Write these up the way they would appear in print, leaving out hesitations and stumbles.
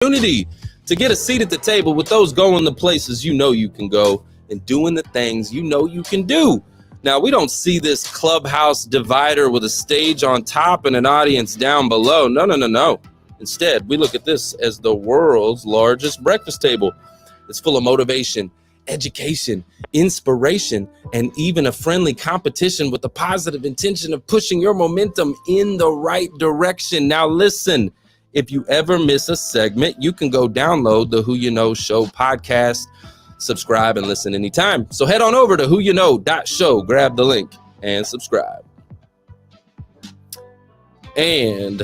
Opportunity to get a seat at the table with those going the places you know you can go and doing the things you know you can do. Now, we don't see this clubhouse divider with a stage on top and an audience down below. No. Instead, we look at this as the world's largest breakfast table. It's full of motivation, education, inspiration, and even a friendly competition with the positive intention of pushing your momentum in the right direction. Now, listen. If you ever miss a segment, you can go download the Who You Know Show podcast, subscribe, and listen anytime. So head on over to whoyouknow.show, grab the link, and subscribe. And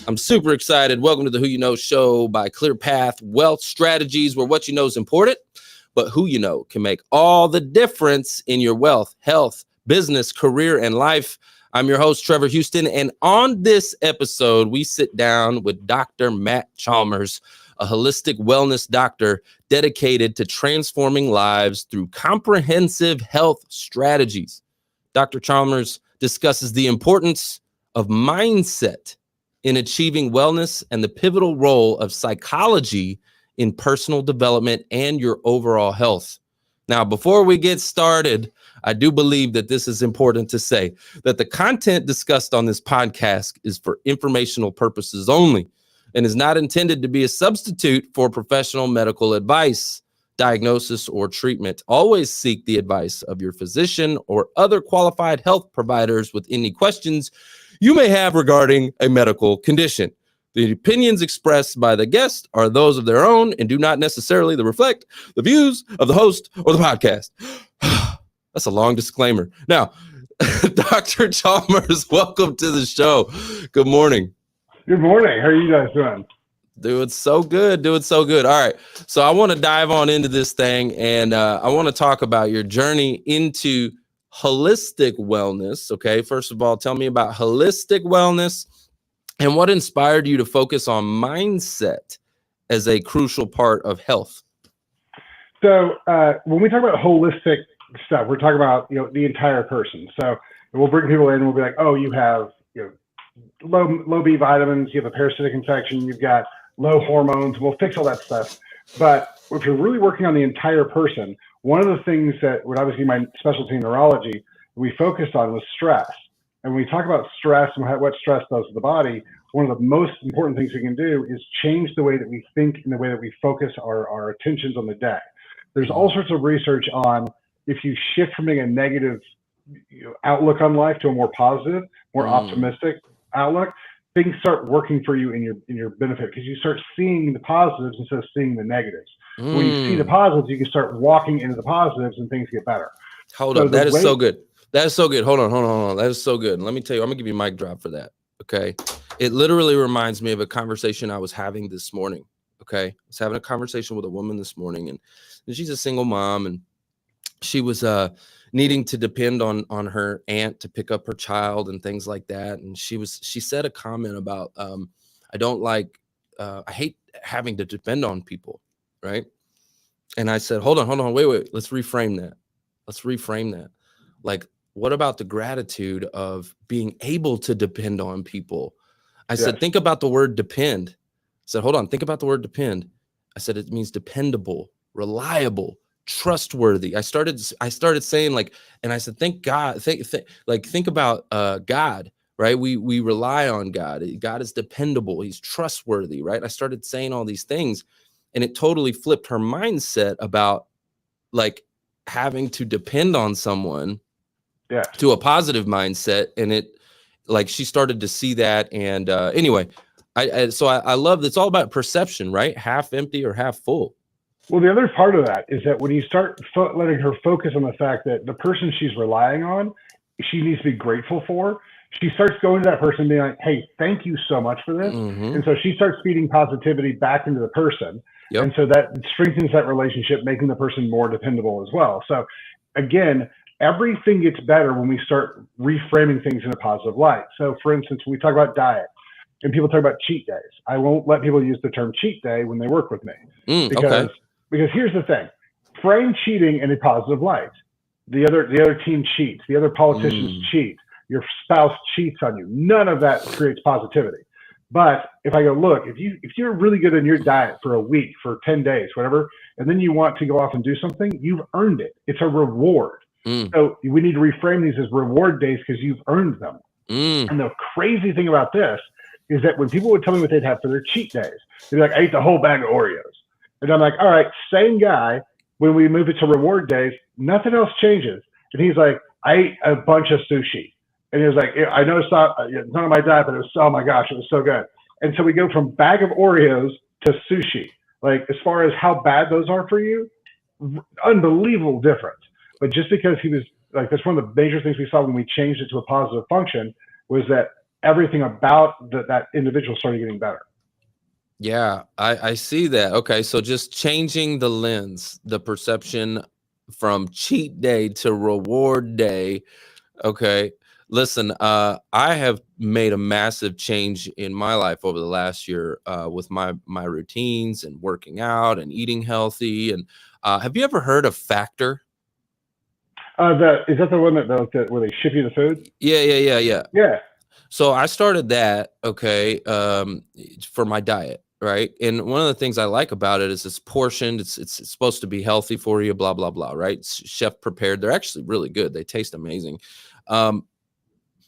I'm super excited. Welcome to the Who You Know Show by Clear Path Wealth Strategies, where what you know is important, but who you know can make all the difference in your wealth, health, business, career, and life. I'm your host, Trevor Houston, and on this episode, we sit down with Dr. Matt Chalmers, a holistic wellness doctor dedicated to transforming lives through comprehensive health strategies. Dr. Chalmers discusses the importance of mindset in achieving wellness and the pivotal role of psychology in personal development and your overall health. Now, before we get started, I do believe that this is important to say that the content discussed on this podcast is for informational purposes only and is not intended to be a substitute for professional medical advice, diagnosis, or treatment. Always seek the advice of your physician or other qualified health providers with any questions you may have regarding a medical condition. The opinions expressed by the guest are those of their own and do not necessarily reflect the views of the host or the podcast. That's a long disclaimer. Now, Dr. Chalmers, welcome to the show. Good morning. Good morning. How are you guys doing? Doing so good. All right. So I want to dive on into this thing, and I want to talk about your journey into holistic wellness. Okay. First of all, tell me about holistic wellness and what inspired you to focus on mindset as a crucial part of health. So when we talk about holistic stuff, we're talking about, the entire person. So we'll bring people in and we'll be like, oh, you have, low B vitamins, you have a parasitic infection, you've got low hormones, we'll fix all that stuff. But if you're really working on the entire person, one of the things that would obviously my specialty in neurology, we focused on was stress. And when we talk about stress and what stress does to the body, one of the most important things we can do is change the way that we think and the way that we focus our attentions on the day. There's all sorts of research on if you shift from being a negative outlook on life to a more positive, more optimistic outlook, things start working for you in your benefit because you start seeing the positives instead of seeing the negatives. When you see the positives, you can start walking into the positives and things get better. Hold up. That is so good. That is so good. Hold on. That is so good. Let me tell you, I'm gonna give you a mic drop for that. Okay. It literally reminds me of a conversation I was having this morning. Okay. I was having a conversation with a woman this morning, and she's a single mom, and she was needing to depend on her aunt to pick up her child and things like that. And she said a comment about I hate having to depend on people. Right. And I said, hold on, wait, let's reframe that. Like, what about the gratitude of being able to depend on people? I said, think about the word depend. I said, hold on, think about the word depend. I said, it means dependable, reliable, trustworthy. I started saying and I said, think about God, right? We rely on God. God is dependable. He's trustworthy, right? I started saying all these things, and it totally flipped her mindset about having to depend on someone to a positive mindset. And she started to see that. And anyway, I love it's all about perception, right? Half empty or half full. Well, the other part of that is that when you start letting her focus on the fact that the person she's relying on, she needs to be grateful for, she starts going to that person and being like, hey, thank you so much for this. And so she starts feeding positivity back into the person. And so that strengthens that relationship, making the person more dependable as well. So again, everything gets better when we start reframing things in a positive light. So for instance, when we talk about diet and people talk about cheat days, I won't let people use the term cheat day when they work with me because here's the thing, frame cheating in a positive light. The other team cheats, the other politicians cheat, your spouse cheats on you. None of that creates positivity. But if I go, look, if you're really good in your diet for a week, for 10 days, whatever, and then you want to go off and do something, you've earned it. It's a reward. So we need to reframe these as reward days because you've earned them. And the crazy thing about this is that when people would tell me what they'd have for their cheat days, they'd be like, I ate the whole bag of Oreos. And I'm like, all right, same guy. When we move it to reward days, nothing else changes. And he's like, I ate a bunch of sushi. And he was like, I know it's not on my diet, but it was, oh my gosh, it was so good. And so we go from bag of Oreos to sushi. Like, as far as how bad those are for you, unbelievable difference. But just because he was like, that's one of the major things we saw when we changed it to a positive function, was that everything about that individual started getting better. Yeah, I see that. Okay, so just changing the lens, the perception from cheat day to reward day. Okay, listen, I have made a massive change in my life over the last year with my routines and working out and eating healthy. And have you ever heard of Factor? Is that the one that where they ship you the food? Yeah. So I started that, okay, for my diet, right? And one of the things I like about it is it's portioned. It's supposed to be healthy for you, blah, blah, blah, right? It's chef prepared. They're actually really good. They taste amazing.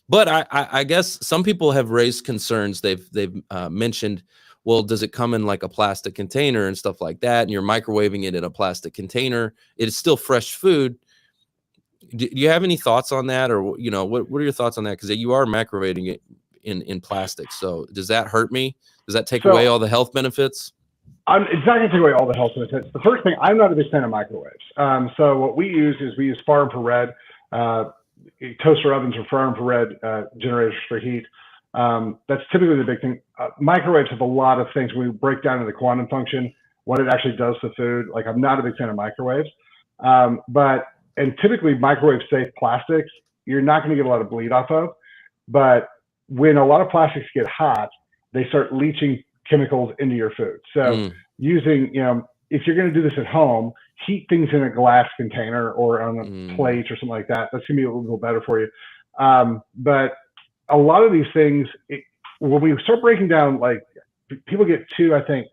But I guess some people have raised concerns. They've mentioned, well, does it come in like a plastic container and stuff like that? And you're microwaving it in a plastic container. It is still fresh food. Do you have any thoughts on that, or what are your thoughts on that? Because you are microwaving it in plastic. So does that hurt me? Does that take away all the health benefits? It's not going to take away all the health benefits. The first thing, I'm not a big fan of microwaves. So what we use is we use far infrared toaster ovens or far infrared generators for heat. That's typically the big thing. Microwaves have a lot of things. When we break down into the quantum function, what it actually does to food. Like, I'm not a big fan of microwaves, and typically microwave safe plastics, you're not going to get a lot of bleed off of. But when a lot of plastics get hot, they start leaching chemicals into your food. So using, if you're going to do this at home, heat things in a glass container or on a plate or something like that. That's going to be a little better for you. But a lot of these things, when we start breaking down, like, people get it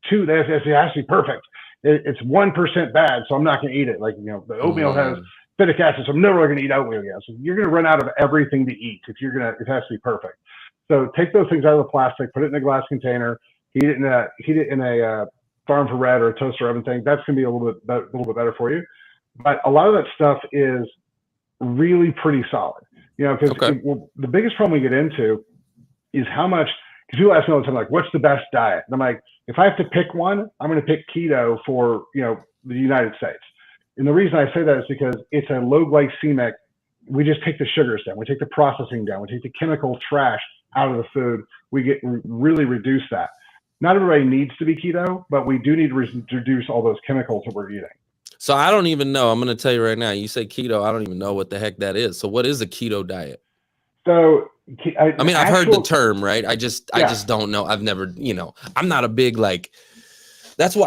has to be perfect. It's 1% bad, so I'm not going to eat it. Like, the oatmeal has phytic acid, so I'm never going to eat oatmeal again. So you're going to run out of everything to eat if it has to be perfect. So take those things out of the plastic, put it in a glass container, heat it in a far infrared or a toaster oven thing. That's going to be a little bit better for you. But a lot of that stuff is really pretty solid. Because the biggest problem we get into is how much. Because people ask me all the time, like, what's the best diet? And I'm like, if I have to pick one, I'm going to pick keto for, the United States. And the reason I say that is because it's a low glycemic. We just take the sugars down. We take the processing down. We take the chemical trash out of the food. We really reduce that. Not everybody needs to be keto, but we do need to reduce all those chemicals that we're eating. So I don't even know. I'm going to tell you right now. You say keto, I don't even know what the heck that is. So what is a keto diet? So I've heard the term, right? I just don't know. I've never, I'm not a big, like, that's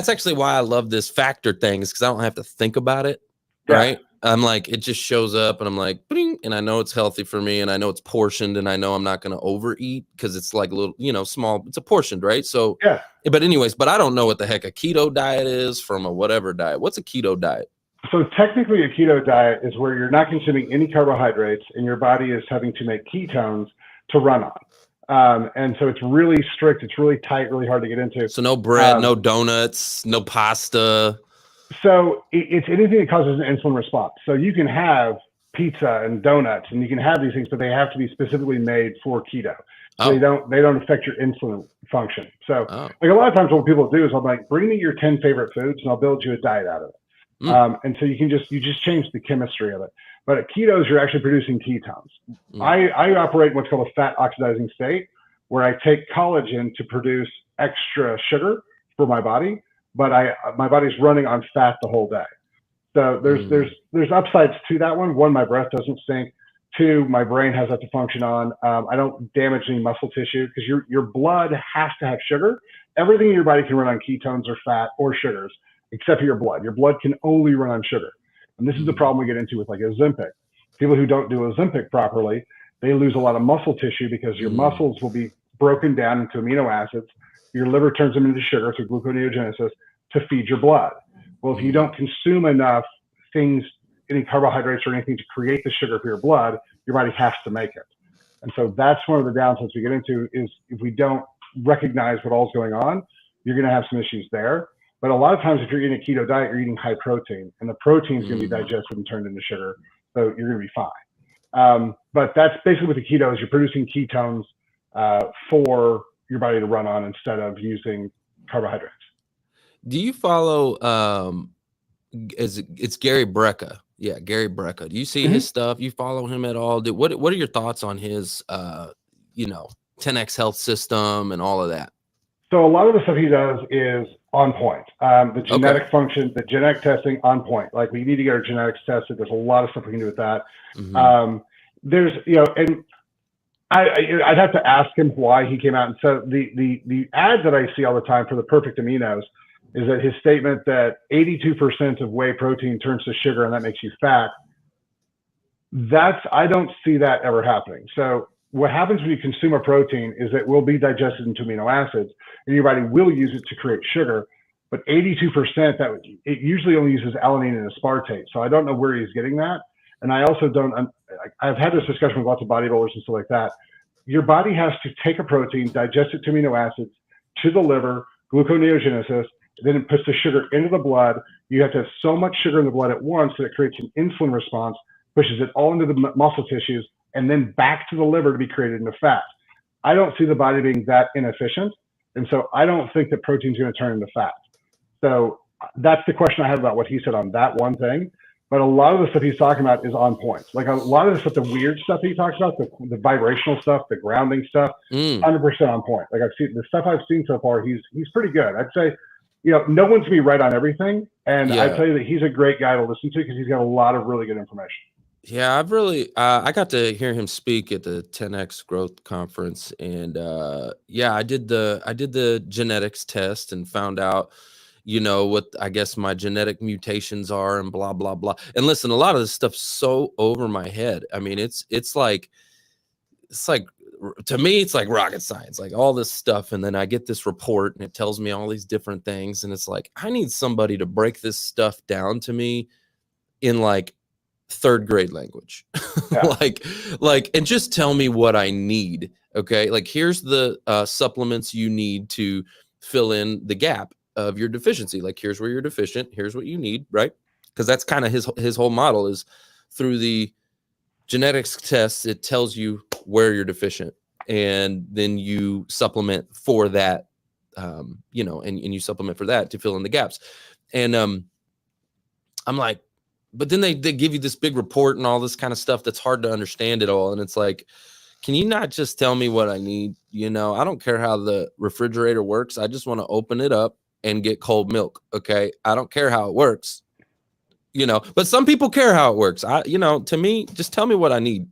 actually why I love this Factor thing, is because I don't have to think about it. Right. I'm like, it just shows up and I'm like, bing, and I know it's healthy for me, and I know it's portioned, and I know I'm not going to overeat because it's like a little, small, it's a portioned, right? So, but anyways, but I don't know what the heck a keto diet is from a whatever diet. What's a keto diet? So technically a keto diet is where you're not consuming any carbohydrates and your body is having to make ketones to run on. And so it's really strict. It's really tight, really hard to get into. So no bread, no donuts, no pasta. So it's anything that causes an insulin response. So you can have pizza and donuts and you can have these things, but they have to be specifically made for keto. So they don't affect your insulin function. So like a lot of times what people do is I'm like, bring me your 10 favorite foods and I'll build you a diet out of it. And so you just change the chemistry of it. But at ketos, you're actually producing ketones. I operate in what's called a fat oxidizing state, where I take collagen to produce extra sugar for my body, but my body's running on fat the whole day. So there's upsides to that one. One, my breath doesn't stink. Two, my brain has that to function on. I don't damage any muscle tissue because your blood has to have sugar. Everything in your body can run on ketones or fat or sugars, except for your blood. Your blood can only run on sugar. And this is the problem we get into with like Ozempic. People who don't do Ozempic properly, they lose a lot of muscle tissue because your muscles will be broken down into amino acids. Your liver turns them into sugar through gluconeogenesis to feed your blood. Well, if you don't consume enough things, any carbohydrates or anything to create the sugar for your blood, your body has to make it. And so that's one of the downsides we get into is if we don't recognize what all's going on, you're going to have some issues there. But a lot of times if you're eating a keto diet, you're eating high protein, and the protein is going to be digested and turned into sugar. So you're going to be fine. But that's basically what the keto is. You're producing ketones for your body to run on instead of using carbohydrates. Do you follow, it's Gary Brecka. Yeah, Gary Brecka. Do you see his stuff? You follow him at all? What are your thoughts on his, 10X health system and all of that? So a lot of the stuff he does is on point. The genetic function, the genetic testing, on point. Like we need to get our genetics tested. There's a lot of stuff we can do with that. There's, and I'd have to ask him why he came out. And so the ad that I see all the time for the perfect aminos is that his statement that 82% of whey protein turns to sugar and that makes you fat. I don't see that ever happening. So what happens when you consume a protein is it will be digested into amino acids and your body will use it to create sugar. But 82%, it usually only uses alanine and aspartate. So I don't know where he's getting that. And I also I've had this discussion with lots of bodybuilders and stuff like that. Your body has to take a protein, digest it to amino acids, to the liver, gluconeogenesis, then it puts the sugar into the blood. You have to have so much sugar in the blood at once that it creates an insulin response, pushes it all into the muscle tissues, and then back to the liver to be created into fat. I don't see the body being that inefficient. And so I don't think that protein is going to turn into fat. So that's the question I have about what he said on that one thing. But a lot of the stuff he's talking about is on point. Like a lot of the stuff, the weird stuff he talks about, the vibrational stuff, the grounding stuff, 100% on point. Like I've seen the stuff I've seen so far, he's pretty good. I'd say, no one's gonna be right on everything. And I tell you that he's a great guy to listen to because he's got a lot of really good information. Yeah, I've really, I got to hear him speak at the 10X Growth Conference, and I did the genetics test and found out, what I guess my genetic mutations are and blah blah blah. And listen, a lot of this stuff's so over my head. I mean, it's like to me, it's like rocket science, like all this stuff. And then I get this report and it tells me all these different things, and it's like I need somebody to break this stuff down to me in like third grade language. And just tell me what I need. Okay, like here's the supplements you need to fill in the gap of your deficiency. Like here's where you're deficient, here's what you need, right? Because that's kind of his whole model is through the genetics tests, it tells you where you're deficient, and then you supplement for that, and you supplement for that to fill in the gaps. And I'm like, but then they give you this big report and all this kind of stuff that's hard to understand it all. And it's like, can you not just tell me what I need? I don't care how the refrigerator works. I just want to open it up and get cold milk. Okay. I don't care how it works, but some people care how it works. To me, just tell me what I need.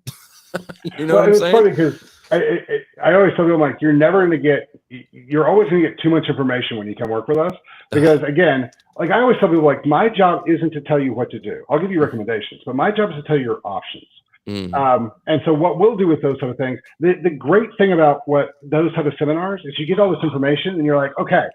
What I'm saying? Funny because I always tell people, like, you're always going to get too much information when you come work with us. Because again, like I always tell people, like, my job isn't to tell you what to do. I'll give you recommendations, but my job is to tell you your options. And so what we'll do with those sort of things, the great thing about what those type of seminars is you get all this information and you're like, okay,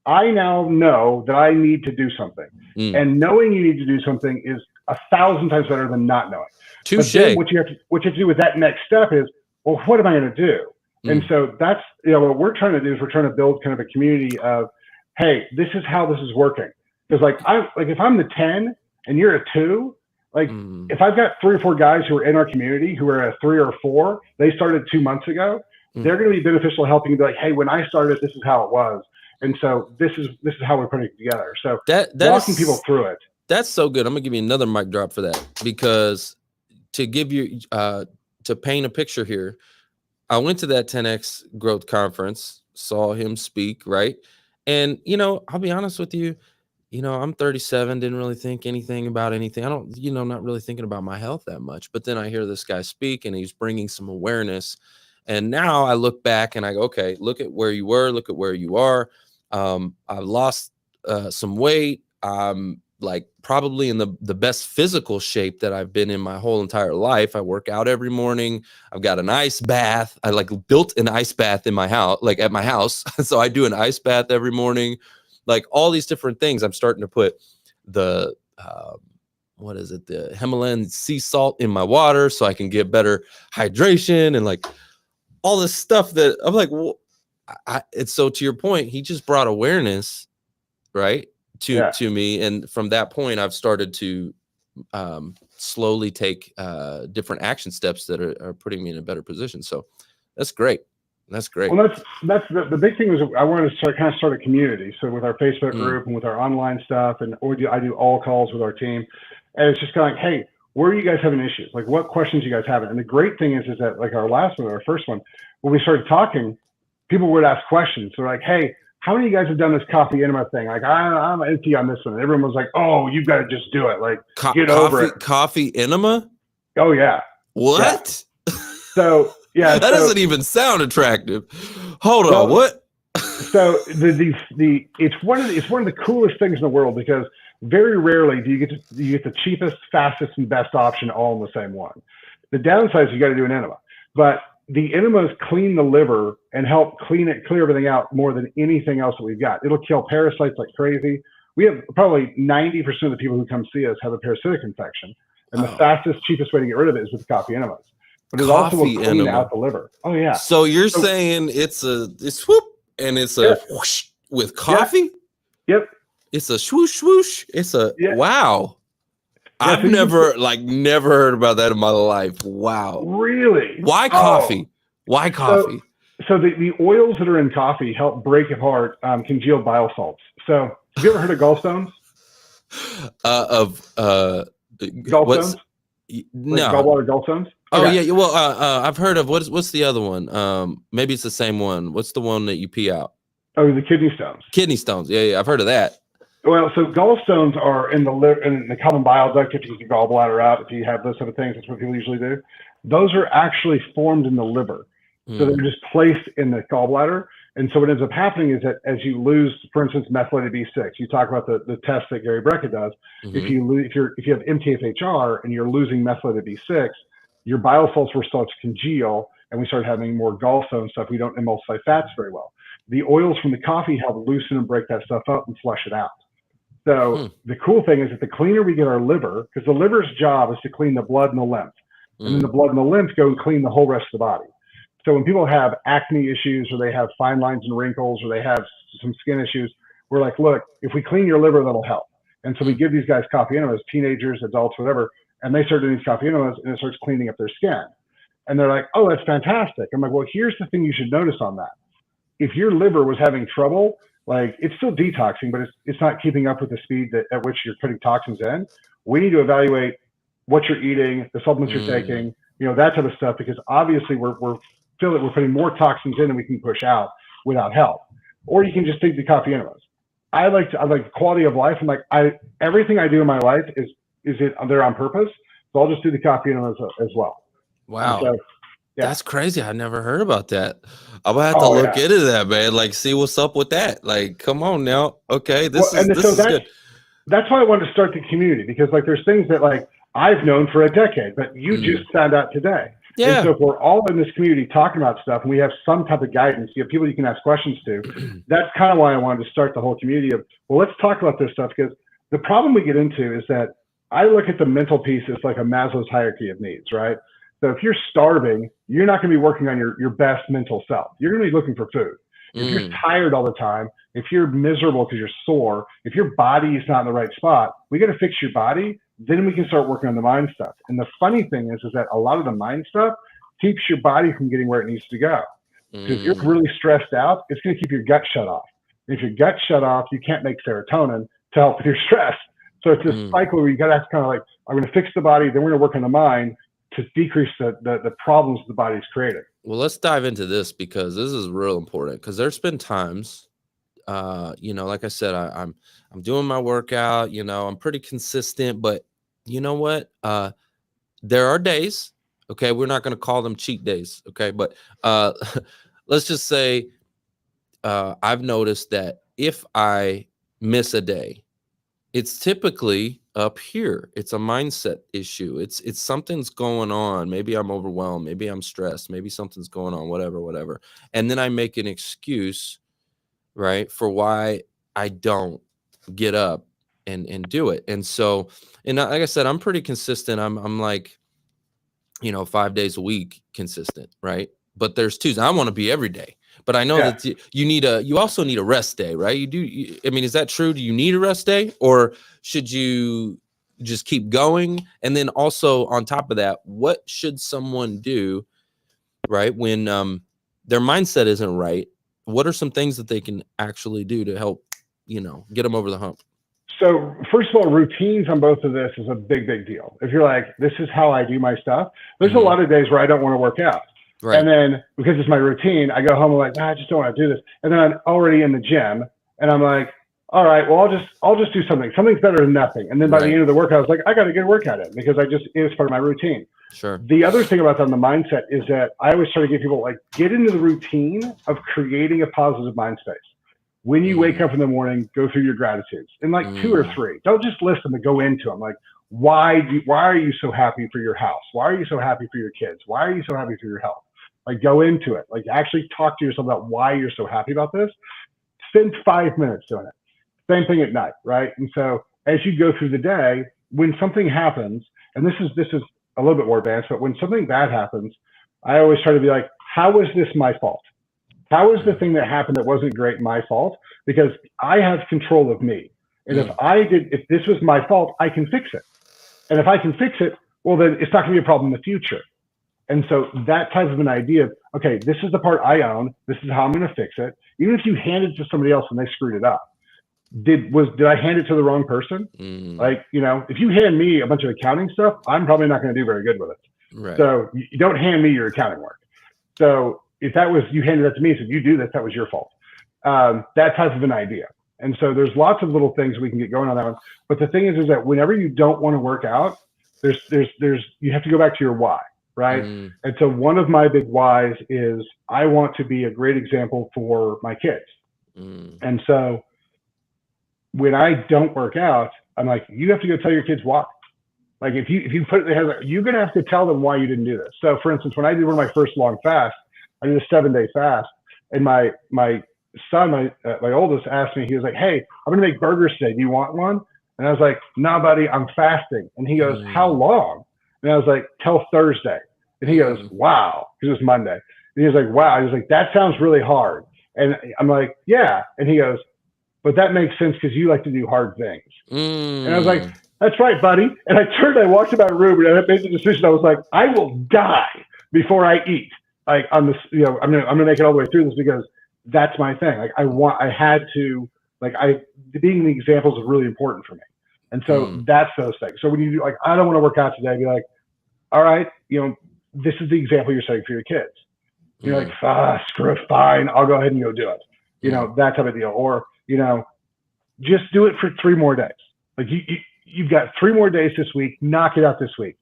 I now know that I need to do something. And knowing you need to do something is 1,000 times better than not knowing. Touche. What you have to do with that next step is, well, what am I going to do? And so that's, what we're trying to do is we're trying to build kind of a community of, hey, this is how this is working. Because if I'm the 10 and you're a 2, like if I've got 3 or 4 guys who are in our community who are a 3 or 4, they started 2 months ago, they're going to be beneficial helping you be like, hey, when I started, this is how it was. And so this is how we're putting it together. So walking people through it. That's so good. I'm gonna give you another mic drop for that, because to give you to paint a picture here, I went to that 10X Growth Conference, saw him speak, right? And I'll be honest with you, I'm 37, didn't really think anything about anything. I don't, not really thinking about my health that much. But then I hear this guy speak and he's bringing some awareness. And now I look back and I go, okay, look at where you were, look at where you are. I've lost some weight. I'm like probably in the best physical shape that I've been in my whole entire life. I work out every morning. I've got an ice bath. I like built an ice bath in my house, like at my house. So I do an ice bath every morning, like all these different things. I'm starting to put the, what is it? The Himalayan sea salt in my water so I can get better hydration and like all this stuff that I'm like, well, it's so to your point, he just brought awareness, right? To me. And from that point, I've started to slowly take different action steps that are putting me in a better position. So that's great. That's great. Well, that's the big thing was I wanted to start a community. So with our Facebook group and with our online stuff, and I do all calls with our team, and it's just kind of like, hey, where are you guys having issues? Like, what questions you guys have? And the great thing is that like our first one, when we started talking, people would ask questions. They're like, hey, how many of you guys have done this coffee enema thing? Like, I'm empty on this one. And everyone was like, oh, you've got to just do it. Like, get over it. Coffee enema? Oh, yeah. What? Yeah. So, yeah. That doesn't even sound attractive. Hold on. What? So it's one of the coolest things in the world, because very rarely do you get the cheapest, fastest, and best option all in the same one. The downside is you got to do an enema, but the enemas clean the liver and help clear everything out more than anything else that we've got. It'll kill parasites like crazy. We have probably 90% of the people who come see us have a parasitic infection, and the fastest, cheapest way to get rid of it is with coffee enemas. But it also will clean out the liver. Oh yeah. So you're saying it's whoop and it's a whoosh with coffee? Yep. It's a swoosh swoosh. It's a wow. Yeah, I've never heard about that in my life. Wow. Really? Why coffee? Why coffee? So the oils that are in coffee help break apart congealed bile salts. So have you ever heard of gallstones? Gallstones? No. Like gallbladder gallstones? Oh yeah. Well, I've heard of what's the other one? Maybe it's the same one. What's the one that you pee out? Oh, the kidney stones. Kidney stones. Yeah. I've heard of that. Well, so gallstones are in the liver, in the common bile duct. If you get your gallbladder out, if you have those sort of things, that's what people usually do. Those are actually formed in the liver. So they're just placed in the gallbladder. And so what ends up happening is that as you lose, for instance, methylated B6, you talk about the test that Gary Brecka does. If you have MTHFR and you're losing methylated B6, your bile salts will start to congeal, and we start having more gallstone stuff. We don't emulsify fats very well. The oils from the coffee help loosen and break that stuff up and flush it out. So the cool thing is that the cleaner we get our liver, because the liver's job is to clean the blood and the lymph, and then the blood and the lymph go and clean the whole rest of the body. So when people have acne issues, or they have fine lines and wrinkles, or they have some skin issues, we're like, look, if we clean your liver, that'll help. And so we give these guys coffee enemas, teenagers, adults, whatever, and they start doing these coffee enemas, and it starts cleaning up their skin. And they're like, oh, that's fantastic. I'm like, well, here's the thing you should notice on that. If your liver was having trouble, like, it's still detoxing, but it's not keeping up with the speed at which you're putting toxins in. We need to evaluate what you're eating, the supplements you're taking, that type of stuff, because obviously we're feel that we're putting more toxins in than we can push out without help. Or you can just take the coffee enemas. I like quality of life. I'm like, everything I do in my life is there on purpose. So I'll just do the coffee enemas as well. Wow. So, that's crazy. I never heard about that. I'm gonna have to look into that, man. Like, see what's up with that. Like, come on now. Okay, this is good. That's why I wanted to start the community, because like there's things that like I've known for a decade, but you just found out today. Yeah. And so if we're all in this community talking about stuff, and we have some type of guidance, you have people you can ask questions to. That's kind of why I wanted to start the whole community of, well, let's talk about this stuff, because the problem we get into is that I look at the mental piece as like a Maslow's hierarchy of needs, right? So if you're starving, you're not going to be working on your best mental self. You're going to be looking for food. If you're tired all the time, if you're miserable because you're sore, if your body is not in the right spot, we got to fix your body. Then we can start working on the mind stuff. And the funny thing is that a lot of the mind stuff keeps your body from getting where it needs to go. Because if you're really stressed out, it's going to keep your gut shut off. And if your gut shut off, you can't make serotonin to help with your stress. So it's this cycle where you got to kind of like, I'm going to fix the body, then we're going to work on the mind to decrease the problems the body's creating. Well, let's dive into this, because this is real important. Because there's been times, like I said, I'm doing my workout, I'm pretty consistent, but you know what? There are days, okay, we're not going to call them cheat days, okay, but let's just say I've noticed that if I miss a day, It's typically up here. It's a mindset issue. It's something's going on. Maybe I'm overwhelmed. Maybe I'm stressed. Maybe something's going on, whatever. And then I make an excuse, right, for why I don't get up and do it. And so, and like I said, I'm pretty consistent. I'm like, 5 days a week consistent, right? But there's Tuesday. I want to be every day. But I know that you also need a rest day, right? I mean, is that true? Do you need a rest day, or should you just keep going? And then also on top of that, what should someone do, right, when their mindset isn't right? What are some things that they can actually do to help, get them over the hump? So first of all, routines on both of this is a big, big deal. If you're like, this is how I do my stuff, there's a lot of days where I don't want to work out. Right. And then because it's my routine, I go home and I'm like, I just don't want to do this. And then I'm already in the gym and I'm like, all right, well, I'll just do something. Something's better than nothing. And then by the end of the workout, I was like, I got to get a workout in because it was part of my routine. Sure. The other thing about that on the mindset is that I always try to get people like, get into the routine of creating a positive mind space. When you wake up in the morning, go through your gratitudes and like 2 or 3. Don't just list them, but go into them. Like, why are you so happy for your house? Why are you so happy for your kids? Why are you so happy for your health? Like, go into it. Like, actually talk to yourself about why you're so happy about this. Spend 5 minutes doing it. Same thing at night, right? And so as you go through the day, when something happens, and this is a little bit more advanced, but when something bad happens, I always try to be like, how is this my fault? How is the thing that happened that wasn't great my fault? Because I have control of me. And if this was my fault, I can fix it. And if I can fix it, well, then it's not going to be a problem in the future. And so that type of an idea of, okay, this is the part I own. This is how I'm going to fix it. Even if you hand it to somebody else and they screwed it up, did I hand it to the wrong person? Like, if you hand me a bunch of accounting stuff, I'm probably not going to do very good with it. Right. So you don't hand me your accounting work. So if you handed that to me and said, you do this, that was your fault. That type of an idea. And so there's lots of little things we can get going on that one. But the thing is that whenever you don't want to work out, you have to go back to your why, right? And so one of my big whys is I want to be a great example for my kids. And so when I don't work out, I'm like, you have to go tell your kids why. Like if you put it in their head, you're going to have to tell them why you didn't do this. So for instance, when I did one of my first long fasts, I did a 7-day fast, and my son, my oldest, asked me, he was like, hey, I'm going to make burgers today. Do you want one? And I was like, nah, buddy, I'm fasting. And he goes, how long? And I was like, till Thursday. And he goes, wow, because it was Monday. And he was like, wow. He was like, that sounds really hard. And I'm like, yeah. And he goes, but that makes sense because you like to do hard things. And I was like, that's right, buddy. And I walked to my room and I made the decision. I was like, I will die before I eat. Like on this, I'm gonna make it all the way through this because that's my thing. Like being the examples is really important for me. And so that's those things. So when you do like, I don't want to work out today, be like, all right, this is the example you're setting for your kids. You're like, screw it, fine, I'll go ahead and go do it. That type of deal. Or, just do it for 3 more days. Like you've got 3 more days this week, knock it out this week,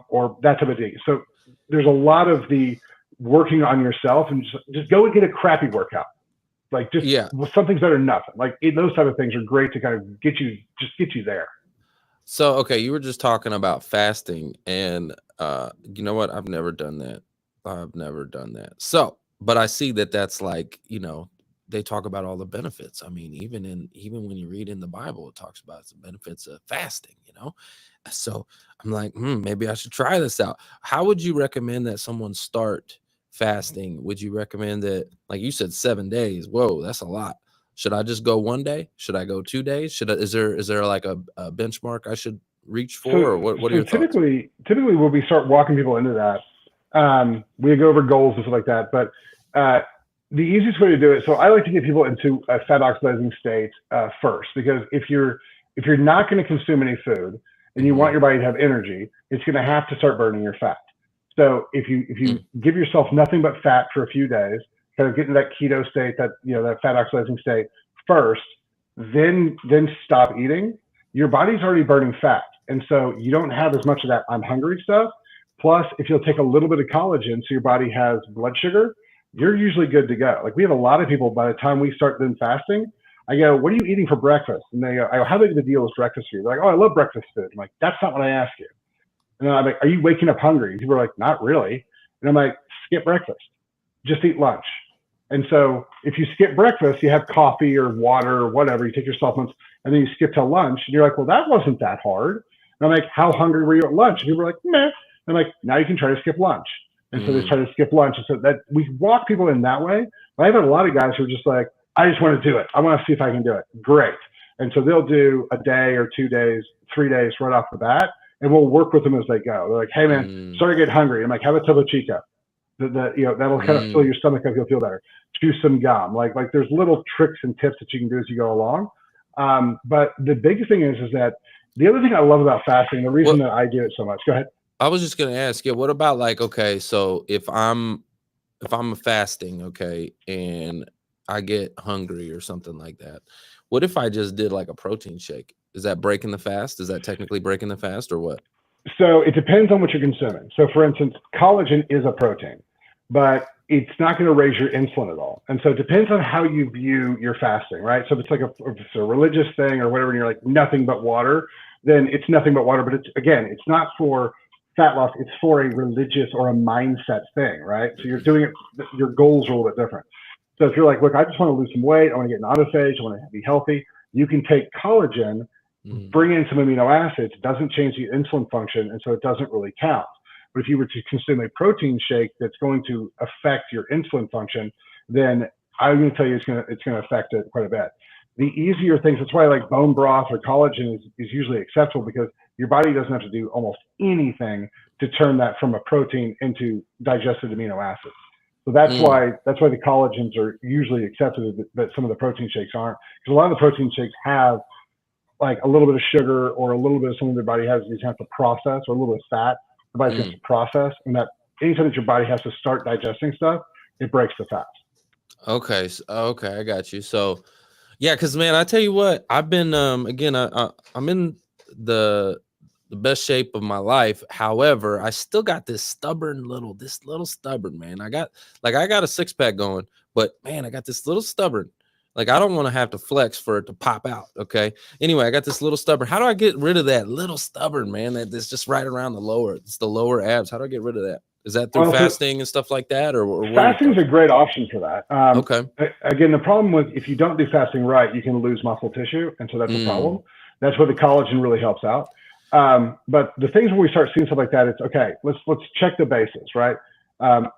or that type of thing. So there's a lot of the working on yourself and just go and get a crappy workout. Like something's better than nothing. Like those type of things are great to kind of get you there. So, okay, you were just talking about fasting, and you know what? I've never done that. So, but I see that that's like, they talk about all the benefits. I mean, even when you read in the Bible, it talks about the benefits of fasting, So I'm like, maybe I should try this out. How would you recommend that someone start fasting? Would you recommend that, like you said, 7 days? Whoa, that's a lot. Should I just go 1 day? Should I go 2 days? Is there like a benchmark I should reach for, or what are your thoughts? Typically when we start walking people into that, we go over goals and stuff like that, but the easiest way to do it, so I like to get people into a fat oxidizing state first, because if you're not going to consume any food and you want your body to have energy, it's going to have to start burning your fat. So if you give yourself nothing but fat for a few days, kind of get into that keto state, that fat oxidizing state first, then stop eating, your body's already burning fat. And so you don't have as much of that I'm hungry stuff. Plus, if you'll take a little bit of collagen so your body has blood sugar, you're usually good to go. Like we have a lot of people, by the time we start them fasting, I go, what are you eating for breakfast? And they go, I go, how big of a deal is breakfast for you? They're like, oh, I love breakfast food. I'm like, that's not what I asked you. And then I'm like, are you waking up hungry? And people are like, not really. And I'm like, skip breakfast. Just eat lunch. And so if you skip breakfast, you have coffee or water or whatever, you take your supplements, and then you skip to lunch, and you're like, well, that wasn't that hard. And I'm like, how hungry were you at lunch? And people are like, meh. And I'm like, now you can try to skip lunch. And so they try to skip lunch. And so that we walk people in that way. But I've had a lot of guys who are just like, I just want to do it. I want to see if I can do it. Great. And so they'll do a day or 2 days, 3 days right off the bat, and we'll work with them as they go. They're like, hey man, starting to get hungry. I'm like, have a Topo Chico. That'll kind of fill your stomach up. You'll feel better. Chew some gum. Like there's little tricks and tips that you can do as you go along. But the biggest thing is that the other thing I love about fasting, the reason that I do it so much. Go ahead. I was just gonna ask you, what about like, okay, so if I'm fasting, okay, and I get hungry or something like that, what if I just did like a protein shake? Is that breaking the fast? Is that technically breaking the fast or what? So it depends on what you're consuming. So for instance, collagen is a protein, but it's not going to raise your insulin at all. And so it depends on how you view your fasting, right? So if it's like if it's a religious thing or whatever, and you're like nothing but water, then it's nothing but water. But it's not for fat loss. It's for a religious or a mindset thing, right? So you're doing it, your goals are a little bit different. So if you're like, look, I just want to lose some weight, I want to get an autophagy, I want to be healthy, you can take collagen, bring in some amino acids, it doesn't change the insulin function, and so it doesn't really count. But if you were to consume a protein shake that's going to affect your insulin function, then I'm going to tell you it's going to affect it quite a bit. The easier things, that's why like bone broth or collagen is usually acceptable, because your body doesn't have to do almost anything to turn that from a protein into digested amino acids. So that's why the collagens are usually accepted, but some of the protein shakes aren't. Because a lot of the protein shakes have like a little bit of sugar or a little bit of something their body has you have to process, or a little bit of fat the body has to process, and that anytime that your body has to start digesting stuff, it breaks the fast. Okay, okay, I got you. So yeah, because man, I tell you what, I've been again, I'm in the best shape of my life. However, I still got this little stubborn, man. I got a six-pack going, but man, I got this little stubborn. Like, I don't want to have to flex for it to pop out. Okay. Anyway, I got this little stubborn. How do I get rid of that little stubborn, man? That's just right around it's the lower abs. How do I get rid of that? Is that through fasting and stuff like that? Or fasting is a great option for that. Okay. Again, the problem with, if you don't do fasting right, you can lose muscle tissue. And so that's a problem. That's where the collagen really helps out. But the things when we start seeing stuff like that, it's okay, let's check the basics, right?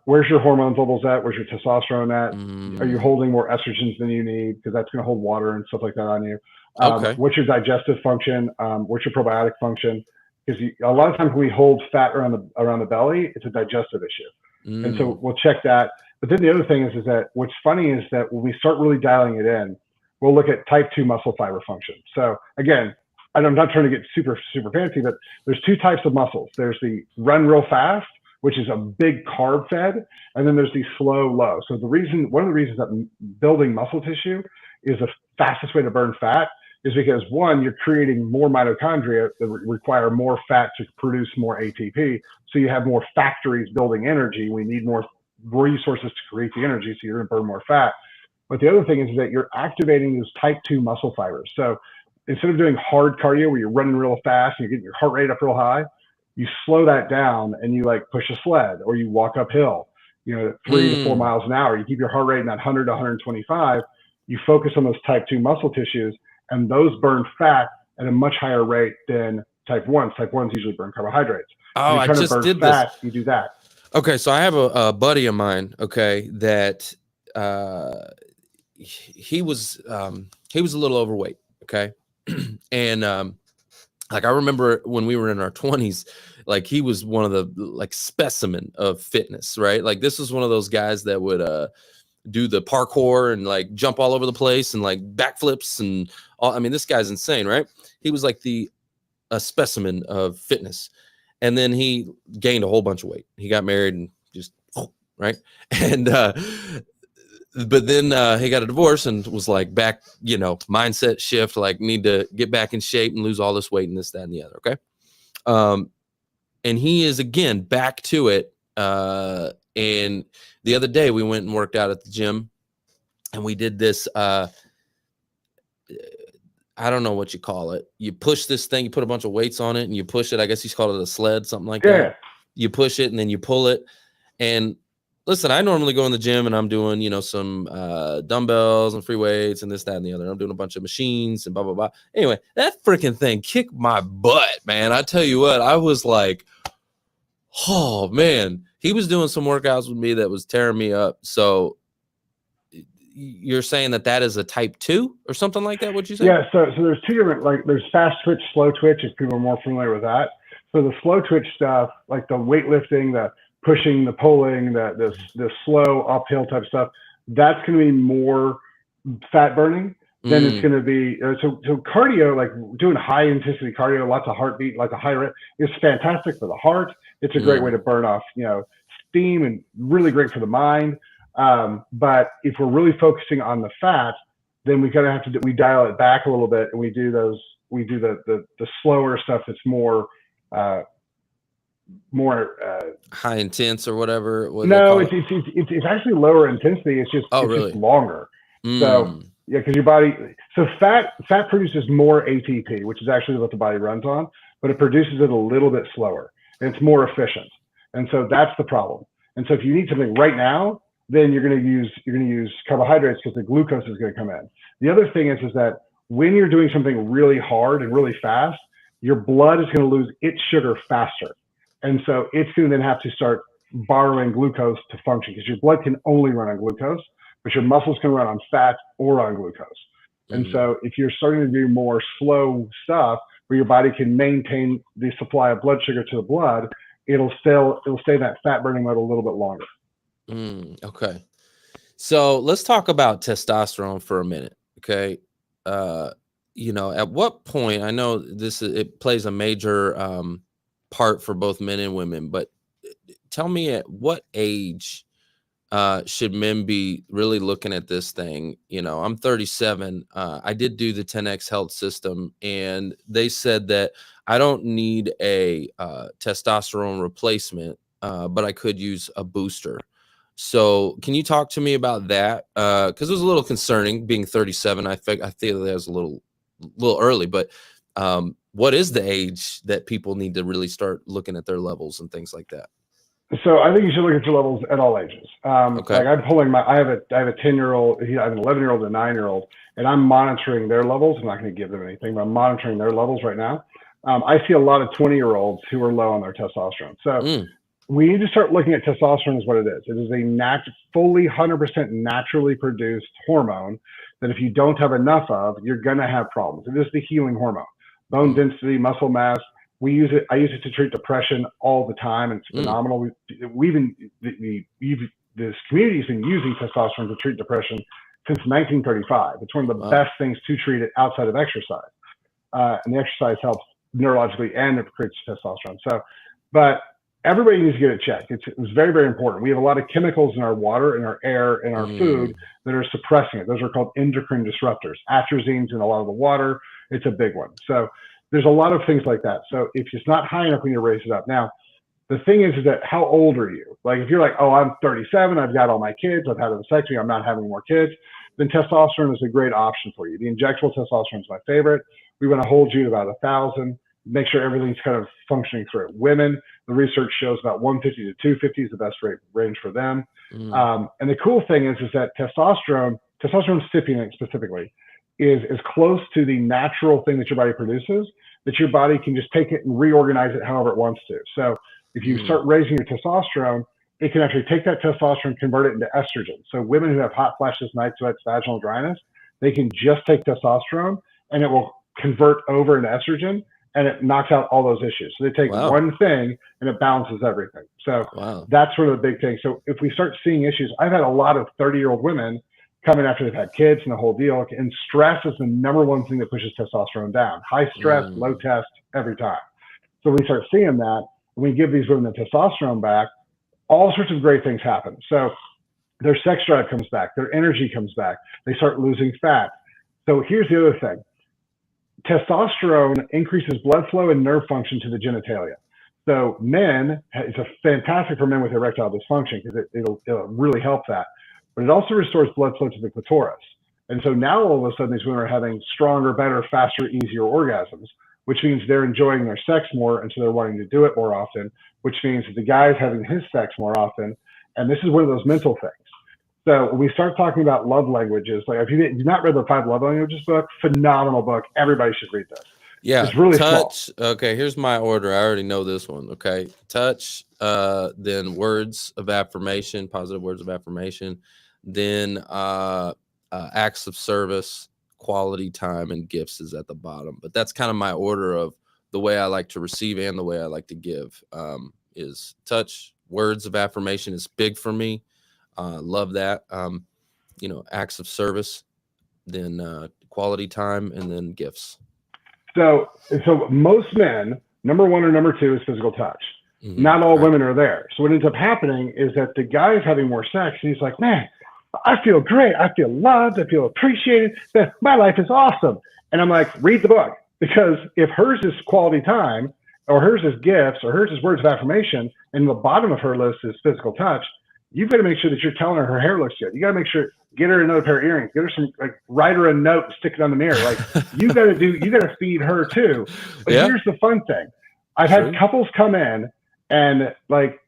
Where's your hormone levels at? Where's your testosterone at? Are you holding more estrogens than you need? Because that's going to hold water and stuff like that on you. Okay. What's your digestive function? What's your probiotic function? Because a lot of times when we hold fat around the belly, it's a digestive issue. And so we'll check that. But then the other thing is that what's funny is that when we start really dialing it in, we'll look at type 2 muscle fiber function. So again, I'm not trying to get super, super fancy, but there's two types of muscles. There's the run real fast, which is a big carb fed, and then there's the slow low. So one of the reasons that building muscle tissue is the fastest way to burn fat is because, one, you're creating more mitochondria that require more fat to produce more ATP. So you have more factories building energy. We need more resources to create the energy, so you're going to burn more fat. But the other thing is that you're activating those type 2 muscle fibers. So instead of doing hard cardio where you're running real fast and you're getting your heart rate up real high, you slow that down and you like push a sled or you walk uphill, 3 to 4 miles an hour. You keep your heart rate in that 100 to 125. You focus on those type 2 muscle tissues, and those burn fat at a much higher rate than type 1s. Type 1s usually burn carbohydrates. Oh, I just did this. You do that. Okay, so I have a buddy of mine, okay, that he was a little overweight, okay? And like I remember when we were in our 20s, like he was one of the like specimen of fitness, right? Like this was one of those guys that would do the parkour and like jump all over the place and like backflips and all. I mean, this guy's insane, right? He was like a specimen of fitness. And then he gained a whole bunch of weight. He got married and just right. And but then he got a divorce and was like back, mindset shift, like need to get back in shape and lose all this weight and this, that, and the other. Okay. And he is again back to it. And the other day we went and worked out at the gym and we did this I don't know what you call it. You push this thing, you put a bunch of weights on it and you push it. I guess he's called it a sled, something like Yeah. that. You push it and then you pull it. And listen, I normally go in the gym and I'm doing, some dumbbells and free weights and this, that, and the other. I'm doing a bunch of machines and blah, blah, blah. Anyway, that freaking thing kicked my butt, man. I tell you what, I was like, oh, man. He was doing some workouts with me that was tearing me up. So you're saying that is a type 2 or something like that? What'd you say? Yeah. So there's two different, like there's fast twitch, slow twitch, if people are more familiar with that. So the slow twitch stuff, like the weightlifting, the pushing, the pulling, the slow uphill type stuff, that's going to be more fat burning than it's going to be. So cardio, like doing high intensity cardio, lots of heartbeat, lots of high rate, is fantastic for the heart. It's a great way to burn off, steam, and really great for the mind. But if we're really focusing on the fat, then we kind of have to we dial it back a little bit, and we do the slower stuff that's more high intense or whatever. No, it's actually lower intensity. It's just just longer. So yeah, because your body, so fat produces more ATP, which is actually what the body runs on, but it produces it a little bit slower and it's more efficient. And so that's the problem. And so if you need something right now, then you're going to use carbohydrates because the glucose is going to come in. The other thing is that when you're doing something really hard and really fast, your blood is going to lose its sugar faster. And so it's going to then have to start borrowing glucose to function, because your blood can only run on glucose, but your muscles can run on fat or on glucose. And so if you're starting to do more slow stuff where your body can maintain the supply of blood sugar to the blood, it'll stay in that fat burning mode a little bit longer. Okay. So let's talk about testosterone for a minute. Okay. At what point, I know it plays a major part for both men and women, but tell me, at what age should men be really looking at this thing? I'm 37. I did do the 10X health system, and they said that I don't need a testosterone replacement, but I could use a booster. So can you talk to me about that? Because it was a little concerning being 37. I feel that was a little early, but what is the age that people need to really start looking at their levels and things like that? So I think you should look at your levels at all ages. Okay. Like I'm pulling I have a 10-year-old, I have an 11-year-old and a 9-year-old, and I'm monitoring their levels. I'm not going to give them anything, but I'm monitoring their levels right now. I see a lot of 20-year-olds who are low on their testosterone. So we need to start looking at testosterone as what it is. It is a fully 100% naturally produced hormone that if you don't have enough of, you're going to have problems. It is the healing hormone. Bone density, muscle mass. I use it to treat depression all the time, and it's phenomenal. This community has been using testosterone to treat depression since 1935. It's one of the best things to treat it outside of exercise. And the exercise helps neurologically and it creates testosterone. So, but everybody needs to get it checked. It's very, very important. We have a lot of chemicals in our water, in our air, in our food that are suppressing it. Those are called endocrine disruptors. Atrazine's in a lot of the water. It's a big one. So there's a lot of things like that. So if it's not high enough, we need to raise it up. Now, the thing is that how old are you? Like if you're like, oh, I'm 37, I've got all my kids, I've had a vasectomy, I'm not having any more kids, then testosterone is a great option for you. The injectable testosterone is my favorite. We want to hold you at about 1,000, make sure everything's kind of functioning through. Women, the research shows about 150 to 250 is the best range for them. And the cool thing is that testosterone cypionate specifically, is as close to the natural thing that your body produces that your body can just take it and reorganize it however it wants to. So if you start raising your testosterone, it can actually take that testosterone, convert it into estrogen. So women who have hot flashes, night sweats, vaginal dryness, they can just take testosterone and it will convert over into estrogen, and it knocks out all those issues. So they take one thing and it balances everything. So that's sort of the big thing. So if we start seeing issues, I've had a lot of 30-year-old women coming after they've had kids and the whole deal. And stress is the number one thing that pushes testosterone down. High stress, low test, every time. So we start seeing that, when we give these women the testosterone back, all sorts of great things happen. So their sex drive comes back, their energy comes back, they start losing fat. So here's the other thing. Testosterone increases blood flow and nerve function to the genitalia. So men, it's fantastic for men with erectile dysfunction because it'll really help that. But it also restores blood flow to the clitoris. And so now all of a sudden these women are having stronger, better, faster, easier orgasms, which means they're enjoying their sex more, and so they're wanting to do it more often, which means that the guy's having his sex more often. And this is one of those mental things. So when we start talking about love languages, like if you've not read the 5 Love Languages book, phenomenal book. Everybody should read this. Yeah, it's really touch. small. Okay, here's my order. I already know this one. Okay, touch, then words of affirmation, positive words of affirmation, then acts of service, quality time, and gifts is at the bottom. But that's kind of my order of the way I like to receive and the way I like to give. Is touch, words of affirmation is big for me. Love that. Acts of service, then quality time, and then gifts. So most men, number 1 or number 2 is physical touch. Mm-hmm. Not all women are there. So what ends up happening is that the guy's having more sex, and he's like, man, I feel great. I feel loved. I feel appreciated. My life is awesome. And I'm like, read the book, because if hers is quality time, or hers is gifts, or hers is words of affirmation, and the bottom of her list is physical touch, you've got to make sure that you're telling her hair looks good. You got to make sure, get her another pair of earrings, get her some, like, write her a note and stick it on the mirror. Like, you got to feed her too. But here's the fun thing. I've had couples come in and like,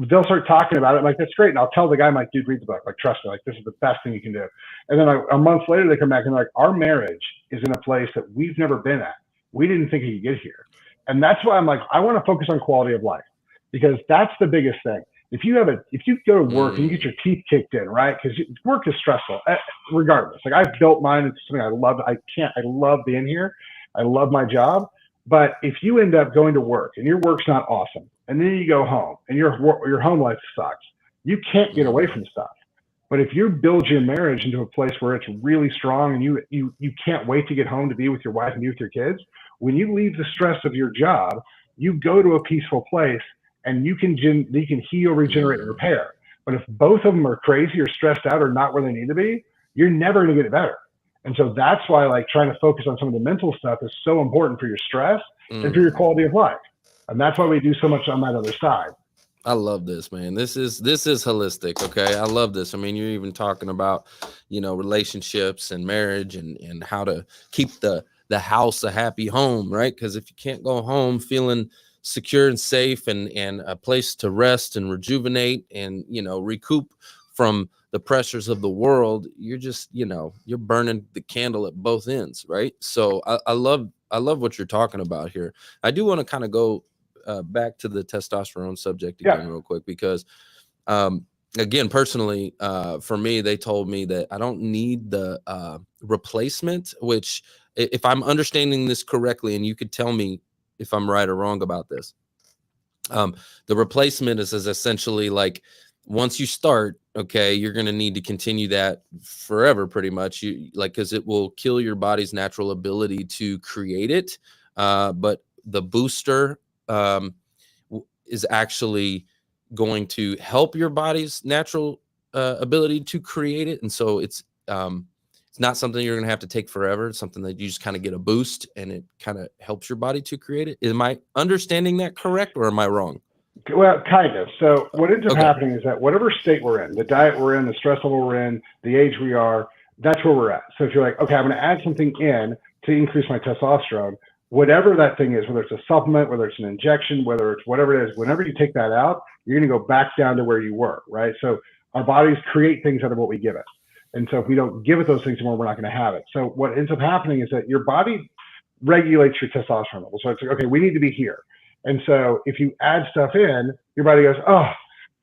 they'll start talking about it. Like, that's great. And I'll tell the guy, I'm like, dude, read the book. Like, trust me, like, this is the best thing you can do. And then a month later, they come back and they're like, our marriage is in a place that we've never been at. We didn't think he could get here. And that's why I'm like, I want to focus on quality of life, because that's the biggest thing. If you go to work and you get your teeth kicked in, right? Because work is stressful, regardless. Like, I've built mine. It's something I love. I love being here. I love my job. But if you end up going to work and your work's not awesome, and then you go home and your home life sucks, you can't get away from stuff. But if you build your marriage into a place where it's really strong and you can't wait to get home to be with your wife and be with your kids, when you leave the stress of your job, you go to a peaceful place and you can heal, regenerate, and repair. But if both of them are crazy or stressed out or not where they need to be, you're never going to get it better. And so that's why, like, trying to focus on some of the mental stuff is so important for your stress and for your quality of life. And that's why we do so much on that other side. I love this, man. This is holistic. Okay. I love this. I mean, you're even talking about, relationships and marriage and how to keep the house a happy home, right? Because if you can't go home feeling secure and safe and a place to rest and rejuvenate and, recoup from the pressures of the world, you're just, you're burning the candle at both ends, right? So I love what you're talking about here. I do want to kind of go back to the testosterone subject again real quick, because again, personally, for me, they told me that I don't need the replacement, which, if I'm understanding this correctly, and you could tell me if I'm right or wrong about this, the replacement is essentially like, once you start, okay, you're going to need to continue that forever, pretty much, because it will kill your body's natural ability to create it. But the booster is actually going to help your body's natural ability to create it. And so it's not something you're going to have to take forever. It's something that you just kind of get a boost and it kind of helps your body to create it. Am I understanding that correct, or am I wrong? Well, kind of. So what ends up happening is that whatever state we're in, the diet we're in, the stress level we're in, the age we are, that's where we're at. So if you're like, okay, I'm going to add something in to increase my testosterone, whatever that thing is, whether it's a supplement, whether it's an injection, whether it's whatever it is, whenever you take that out, you're going to go back down to where you were, right? So our bodies create things out of what we give it. And so if we don't give it those things anymore, we're not going to have it. So what ends up happening is that your body regulates your testosterone level. So it's like, okay, we need to be here. And so if you add stuff in, your body goes, oh,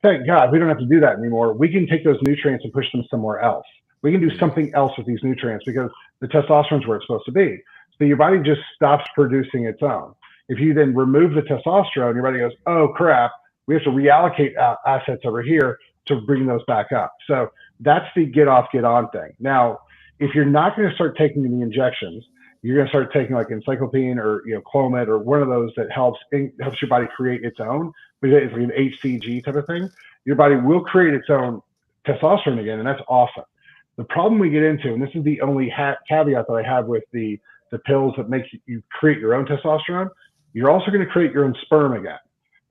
thank God, we don't have to do that anymore. We can take those nutrients and push them somewhere else. We can do something else with these nutrients because the testosterone is where it's supposed to be. So your body just stops producing its own. If you then remove the testosterone, your body goes, oh, crap, we have to reallocate assets over here to bring those back up. So that's the get off, get on thing. Now, if you're not going to start taking the injections, you're going to start taking like encyclopene or Clomid or one of those that helps your body create its own, but it's like an HCG type of thing. Your body will create its own testosterone again, and that's awesome. The problem we get into, and this is the only caveat that I have with the pills that make you create your own testosterone, you're also going to create your own sperm again.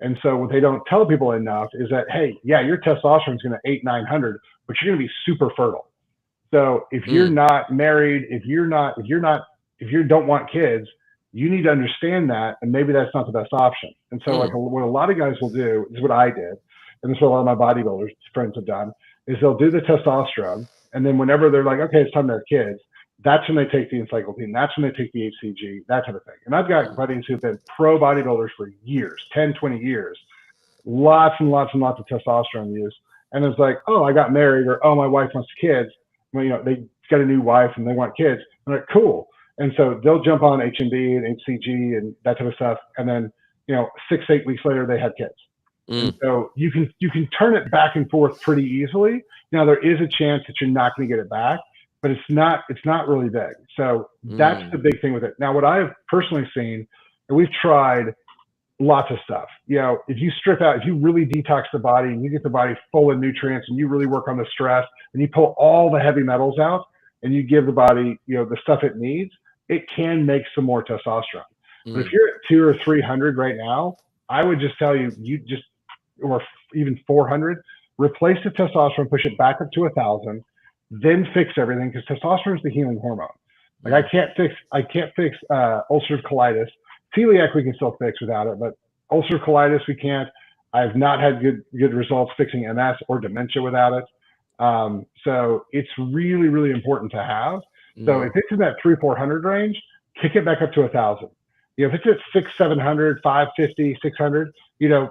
And so what they don't tell people enough is that, hey, yeah, your testosterone is going to 800-900, but you're going to be super fertile. So if you're not married, if you don't want kids, you need to understand that, and maybe that's not the best option. And so like what a lot of guys will do is what I did, and this is what a lot of my bodybuilders friends have done, is they'll do the testosterone, and then whenever they're like, okay, it's time to have kids, that's when they take the encyclopedia, that's when they take the HCG, that type of thing. And I've got buddies who've been pro bodybuilders for years, 10, 20 years, lots and lots and lots of testosterone use. And it's like, oh, I got married, or oh, my wife wants kids. Well, they got a new wife and they want kids. I'm like, cool. And so they'll jump on HMB and HCG and that type of stuff. And then, 6, 8 weeks later, they have kids. And so you can turn it back and forth pretty easily. Now there is a chance that you're not going to get it back, but it's not really big. So that's the big thing with it. Now, what I've personally seen, and we've tried lots of stuff. If you strip out, if you really detox the body and you get the body full of nutrients and you really work on the stress and you pull all the heavy metals out and you give the body, the stuff it needs, it can make some more testosterone. But if you're at 200 or 300 right now, I would just tell you, or even 400, replace the testosterone, push it back up to 1,000, then fix everything, because testosterone is the healing hormone. Like I can't fix ulcerative colitis. Celiac we can still fix without it, but ulcerative colitis we can't. I've not had good results fixing MS or dementia without it. So it's really, really important to have. So if it's in that 300-400 range, kick it back up to 1,000. If it's at 600, 700, 550, 600,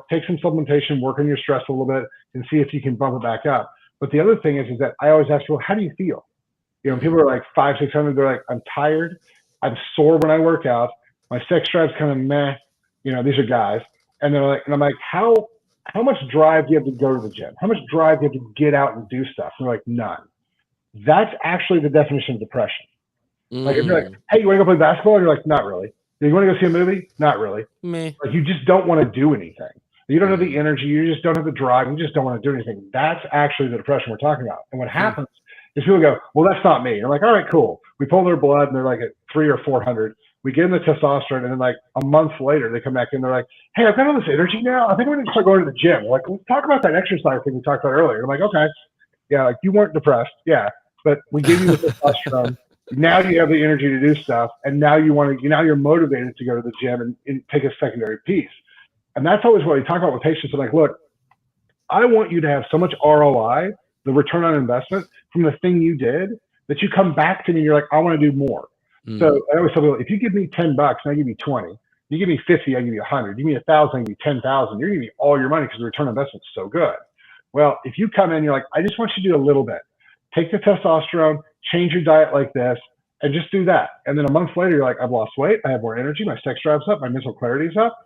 take some supplementation, work on your stress a little bit, and see if you can bump it back up. But the other thing is that I always ask people, how do you feel? People are like 500, 600, they're like, I'm tired, I'm sore when I work out, my sex drive's kind of meh. These are guys, and they're like, and I'm like, how much drive do you have to go to the gym? How much drive do you have to get out and do stuff? And they're like, none. That's actually the definition of depression. Like if you're like, hey, you want to go play basketball? And you're like, not really. You want to go see a movie? Not really. Like you just don't want to do anything. You don't have the energy. You just don't have the drive. You just don't want to do anything. That's actually the depression we're talking about. And what happens is people go, well, that's not me. And I'm like, all right, cool. We pull their blood and they're like at 300 or 400. We give them the testosterone, and then like a month later, they come back in. They're like, hey, I've got all this energy now. I think I'm going to start going to the gym. We're like, let's talk about that exercise thing we talked about earlier. I'm like, okay. Yeah, like you weren't depressed. Yeah. But we give you the testosterone. Now you have the energy to do stuff, and now you're motivated to go to the gym and take a secondary piece. And that's always what we talk about with patients. I'm like, look, I want you to have so much ROI, the return on investment from the thing you did, that you come back to me and you're like, I want to do more. So I always tell people, if you give me $10 and I give you 20, you give me 50, I give you 100, you give me 1,000, I give you 10,000, you're giving me all your money because the return on investment is so good. Well, if you come in, you're like, I just want you to do a little bit. Take the testosterone, change your diet like this, and just do that. And then a month later, you're like, I've lost weight, I have more energy, my sex drive's up, my mental clarity's up.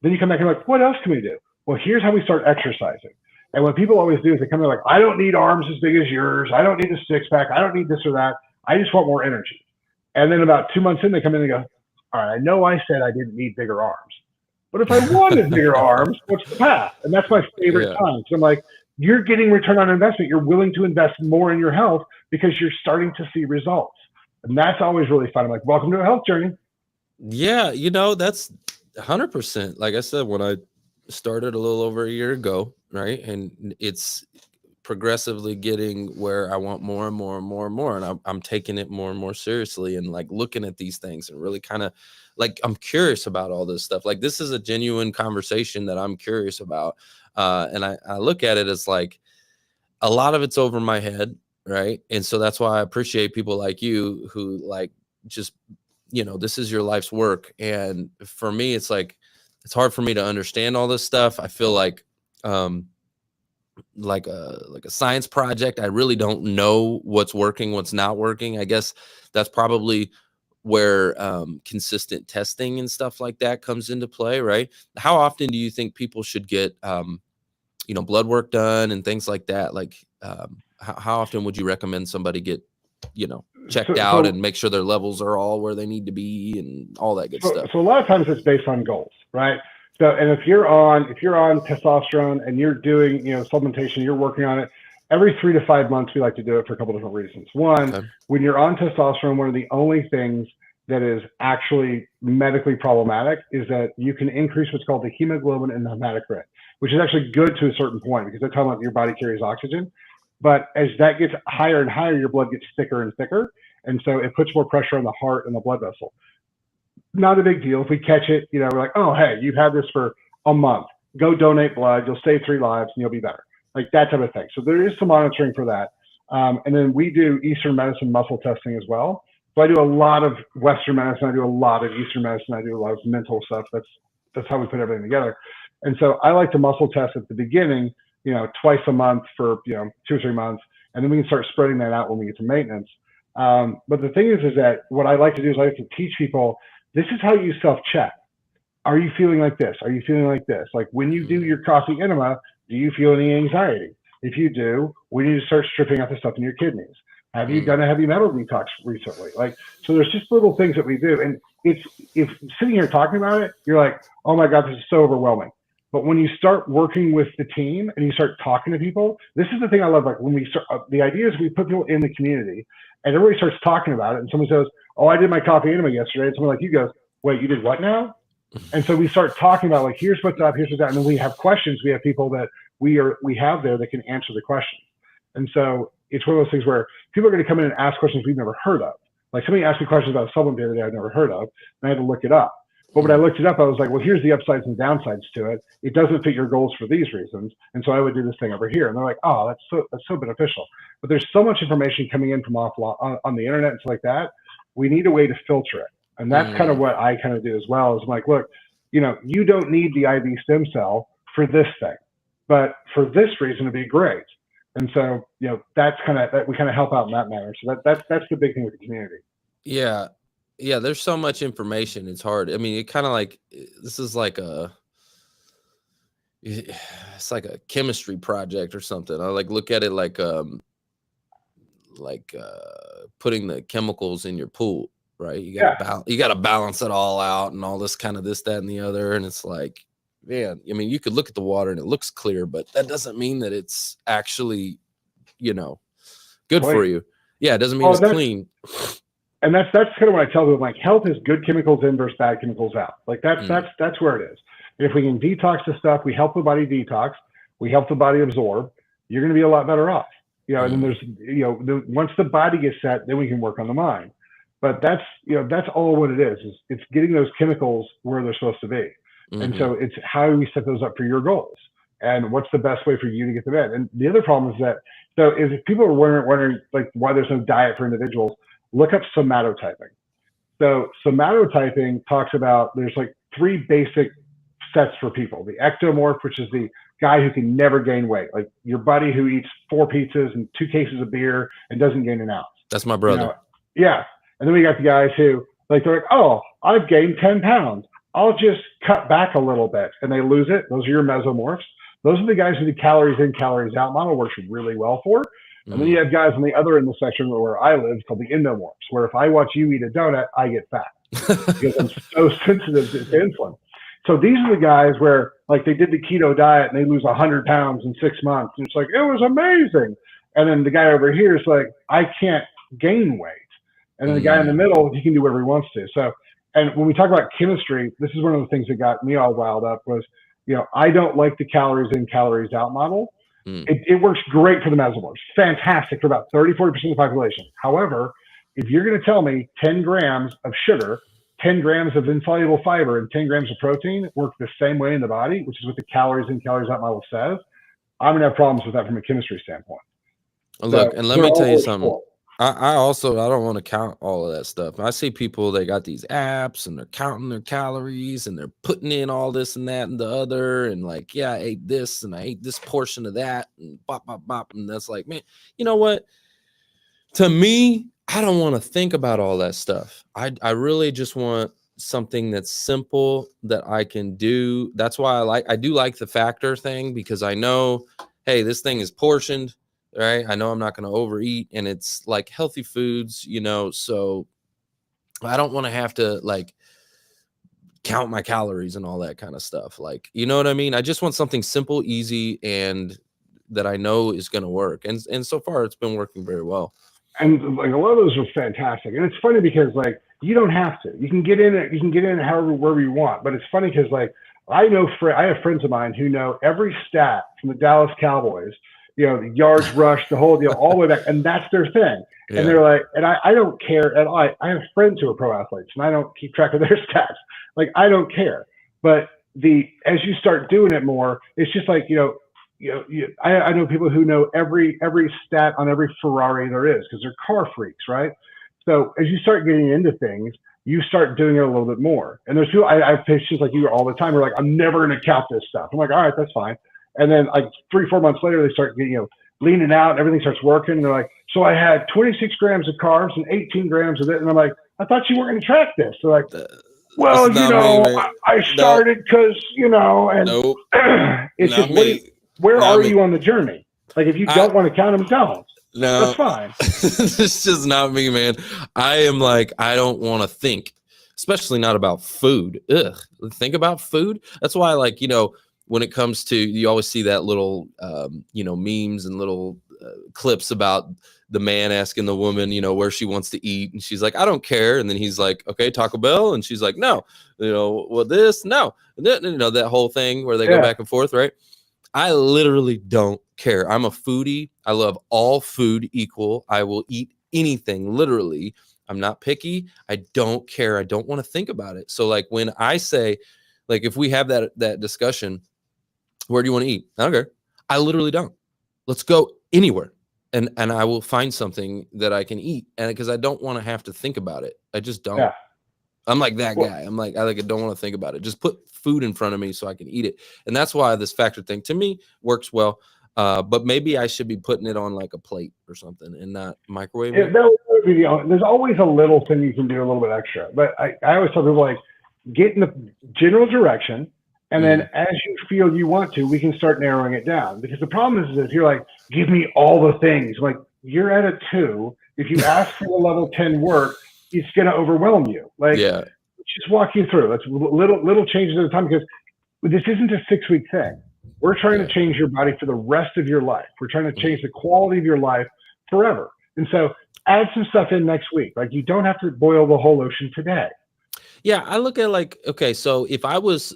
Then you come back and you're like, what else can we do? Well, here's how we start exercising. And what people always do is they come in like, I don't need arms as big as yours. I don't need a six pack. I don't need this or that. I just want more energy. And then about 2 months in, they come in and go, all right, I know I said I didn't need bigger arms, but if I wanted bigger arms, what's the path? And that's my favorite time. So I'm like, you're getting return on investment. You're willing to invest more in your health because you're starting to see results. And that's always really fun. I'm like, welcome to a health journey. Yeah, that's 100%. Like I said, when I started a little over a year ago, right? And it's progressively getting where I want more and more and more and more. And I'm taking it more and more seriously and like looking at these things and really kind of like, I'm curious about all this stuff. Like this is a genuine conversation that I'm curious about. And I look at it as like a lot of it's over my head. Right. And so that's why I appreciate people like you who like just, this is your life's work. And for me, it's like, it's hard for me to understand all this stuff. I feel like a science project. I really don't know what's working, what's not working. I guess that's probably where consistent testing and stuff like that comes into play. Right. How often do you think people should get, blood work done and things like that? Like, how often would you recommend somebody get, checked out and make sure their levels are all where they need to be and all that good stuff? So a lot of times it's based on goals, right? So, and if you're on testosterone and you're doing, supplementation, you're working on it, every 3 to 5 months, we like to do it for a couple different reasons. One, when you're on testosterone, one of the only things that is actually medically problematic is that you can increase what's called the hemoglobin and the hematocrit, which is actually good to a certain point because they're talking about your body carries oxygen. But as that gets higher and higher, your blood gets thicker and thicker. And so it puts more pressure on the heart and the blood vessel. Not a big deal. If we catch it, we're like, oh, hey, you've had this for a month. Go donate blood. You'll save 3 lives and you'll be better. Like that type of thing. So there is some monitoring for that. And then we do Eastern medicine muscle testing as well. So I do a lot of Western medicine. I do a lot of Eastern medicine. I do a lot of mental stuff. That's how we put everything together. And so I like to muscle test at the beginning, twice a month for, 2 or 3 months. And then we can start spreading that out when we get to maintenance. But the thing is that what I like to do is I like to teach people, this is how you self-check. Are you feeling like this? Are you feeling like this? Like when you do your coffee enema, do you feel any anxiety? If you do, we need to start stripping out the stuff in your kidneys. Have you done a heavy metal detox recently? So there's just little things that we do. And if sitting here talking about it, you're like, oh my God, this is so overwhelming. But when you start working with the team and you start talking to people, this is the thing I love. Like when we start, the idea is we put people in the community and everybody starts talking about it. And someone says, oh, I did my coffee enema yesterday. And someone like you goes, wait, you did what now? And so we start talking about like, here's what's up, here's what's up. And then we have questions. We have people that we have there that can answer the questions. And so it's one of those things where people are going to come in and ask questions we've never heard of. Like somebody asked me questions about a supplement the other day I've never heard of, and I had to look it up. But when I looked it up, I was like, well, here's the upsides and downsides to it. It doesn't fit your goals for these reasons. And so I would do this thing over here. And they're like, oh, that's so beneficial. But there's so much information coming in from on the internet and stuff like that. We need a way to filter it. And that's kind of what I kind of do as well. Is I'm like, look, you don't need the IV stem cell for this thing, but for this reason, it'd be great. And so, that's we kind of help out in that manner. So that's the big thing with the community. Yeah. Yeah. There's so much information. It's hard. I mean, it kind of like, this is like it's like a chemistry project or something. I look at it like putting the chemicals in your pool, right? You gotta balance it all out and all this kind of this, that, and the other. And it's like, man, I mean, you could look at the water and it looks clear, but that doesn't mean that it's actually, good for you. Yeah, it doesn't mean it's clean. And that's kind of what I tell them. Like, health is good chemicals in versus bad chemicals out. Like that's where it is. If we can detox the stuff, we help the body detox, we help the body absorb, you're going to be a lot better off. And then there's, once the body gets set, then we can work on the mind. But that's all what it is it's getting those chemicals where they're supposed to be. And so it's how we set those up for your goals and what's the best way for you to get them in. And the other problem is that, if people are wondering like why there's no diet for individuals, look up somatotyping. So somatotyping talks about, there's like 3 basic sets for people. The ectomorph, which is the guy who can never gain weight, like your buddy who eats 4 pizzas and 2 cases of beer and doesn't gain an ounce. That's my brother. Yeah. And then we got the guys who they're like, oh, I've gained 10 pounds. I'll just cut back a little bit, and they lose it. Those are your mesomorphs. Those are the guys who the calories in, calories out model works really well for. And then you have guys on the other end of the spectrum where I live called the endomorphs, where if I watch you eat a donut, I get fat because I'm so sensitive to insulin. So these are the guys where like they did the keto diet and they lose 100 pounds in 6 months. And it's like, it was amazing. And then the guy over here is like, I can't gain weight. And then the guy in the middle, he can do whatever he wants to. So, and when we talk about chemistry, this is one of the things that got me all riled up was, I don't like the calories in, calories out model. It works great for the mesomorphs. Fantastic for about 30-40% of the population. However, if you're going to tell me 10 grams of sugar, 10 grams of insoluble fiber, and 10 grams of protein work the same way in the body, which is what the calories in, calories out model says, I'm going to have problems with that from a chemistry standpoint. Look, and let me tell you something. I don't want to count all of that stuff. I see people, they got these apps and they're counting their calories and they're putting in all this and that and the other. And like, yeah, I ate this and I ate this portion of that and bop, bop, bop. And that's like, man, you know what? To me, I don't want to think about all that stuff. I really just want something that's simple that I can do. That's why I do like the factor thing, because I know, hey, this thing is portioned. Right. I know I'm not going to overeat, and it's like healthy foods, so I don't want to have to like count my calories and all that kind of stuff. Like, you know what I mean? I just want something simple, easy, and that I know is going to work. And so far it's been working very well. And like a lot of those are fantastic. And it's funny because like, you don't have to, you can get in wherever you want. But it's funny because like, I have friends of mine who know every stat from the Dallas Cowboys the yards rush, the whole deal, all the way back, and that's their thing. And they're like, and I don't care at all. I have friends who are pro athletes, and I don't keep track of their stats. Like, I don't care. But as you start doing it more, it's just like, I know people who know every stat on every Ferrari there is because they're car freaks, right? So as you start getting into things, you start doing it a little bit more. And there's people, I have patients like you all the time who are like, I'm never going to count this stuff. I'm like, all right, that's fine. And then like 3-4 months later, they start getting, leaning out and everything starts working. And they're like, so I had 26 grams of carbs and 18 grams of it. And I'm like, I thought you weren't going to track this. They're like, well, I started because, and nope. it's Not just, where are you on the journey? Like, if you don't want to count them, don't. No, that's fine. It's just not me, man. I am like, I don't want to think, especially not about food. Ugh, think about food. That's why, like, when it comes to, you always see that little, memes and little clips about the man asking the woman, where she wants to eat. And she's like, I don't care. And then he's like, okay, Taco Bell. And she's like, no, well, this, no. And then, that whole thing where they go back and forth, right? I literally don't care. I'm a foodie. I love all food equal. I will eat anything, literally. I'm not picky. I don't care. I don't want to think about it. So like when I say, like, if we have that discussion, where do you want to eat? I don't care. I literally don't. Let's go anywhere. And I will find something that I can eat. And because I don't want to have to think about it. I just don't. Yeah. I'm like that guy. I'm like, I don't want to think about it. Just put food in front of me so I can eat it. And that's why this factor thing to me works well. But maybe I should be putting it on like a plate or something and not microwave it. There's always a little thing you can do a little bit extra. But I always tell people, like, get in the general direction. And then as you feel you want to, we can start narrowing it down. Because the problem is if you're like, give me all the things, like, you're at a 2. If you ask for the level 10 work, it's going to overwhelm you. Like, just walk you through. Let's little changes at a time, because this isn't a 6-week thing. We're trying to change your body for the rest of your life. We're trying to change the quality of your life forever. And so add some stuff in next week. Like, you don't have to boil the whole ocean today. Yeah, I look at, like, okay, so if I was,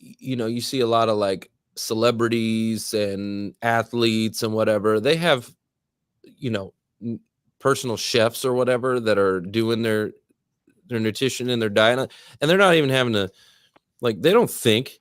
you see a lot of like celebrities and athletes and whatever, they have, personal chefs or whatever that are doing their nutrition and their diet, and they're not even having to, like, they don't think.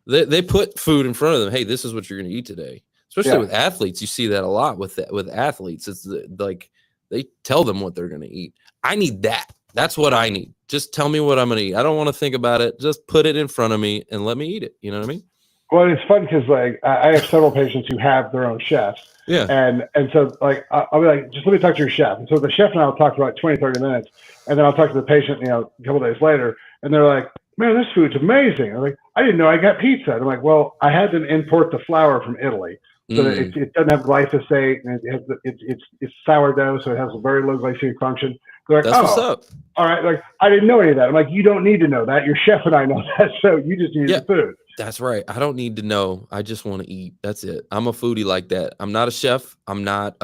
They put food in front of them. Hey, this is what you're going to eat today. Especially with athletes, you see that a lot with athletes. It's like they tell them what they're going to eat. I need that. That's what I need. Just tell me what I'm going to eat. I don't want to think about it. Just put it in front of me and let me eat it. You know what I mean? Well, it's fun because, like, I have several patients who have their own chefs. Yeah. And so, like, I'll be like, just let me talk to your chef. And so the chef and I will talk for like 20, 30 minutes. And then I'll talk to the patient, a couple days later. And they're like, man, this food's amazing. I'm like, I didn't know I got pizza. And I'm like, well, I had them import the flour from Italy. So that it doesn't have glyphosate, and it's sourdough, so it has a very low glycemic function. They're like, that's what's up. All right, like, I didn't know any of that. I'm like, you don't need to know that. Your chef and I know that, so you just need the food. That's right. I don't need to know. I just want to eat. That's it. I'm a foodie like that. I'm not a chef. I'm not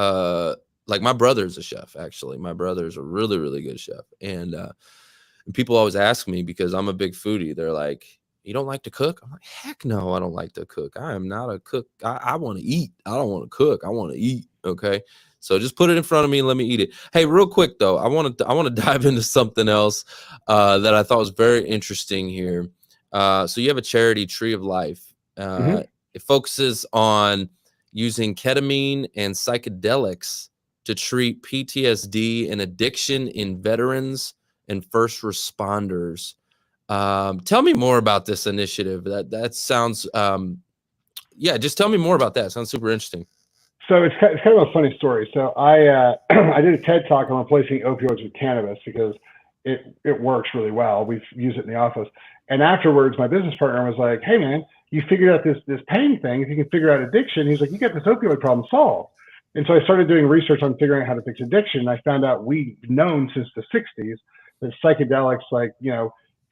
like, my brother's a chef, actually. My brother's a really, really good chef. And people always ask me, because I'm a big foodie, they're like, you don't like to cook? I'm like, heck no, I don't like to cook. I am not a cook. I want to eat. I don't want to cook. I want to eat. Okay. So just put it in front of me and let me eat it. Hey, real quick though, I want to dive into something else that I thought was very interesting here. So you have a charity, Tree of Life. It focuses on using ketamine and psychedelics to treat PTSD and addiction in veterans and first responders. Tell me more about this initiative. That sounds, just tell me more about that. It sounds super interesting. So it's kind of a funny story. So I did a TED talk on replacing opioids with cannabis because it works really well. We've used it in the office. And afterwards, my business partner was like, hey man, you figured out this pain thing. If you can figure out addiction, he's like, you got this opioid problem solved. And so I started doing research on figuring out how to fix addiction. And I found out we've known since the 60s that psychedelics like,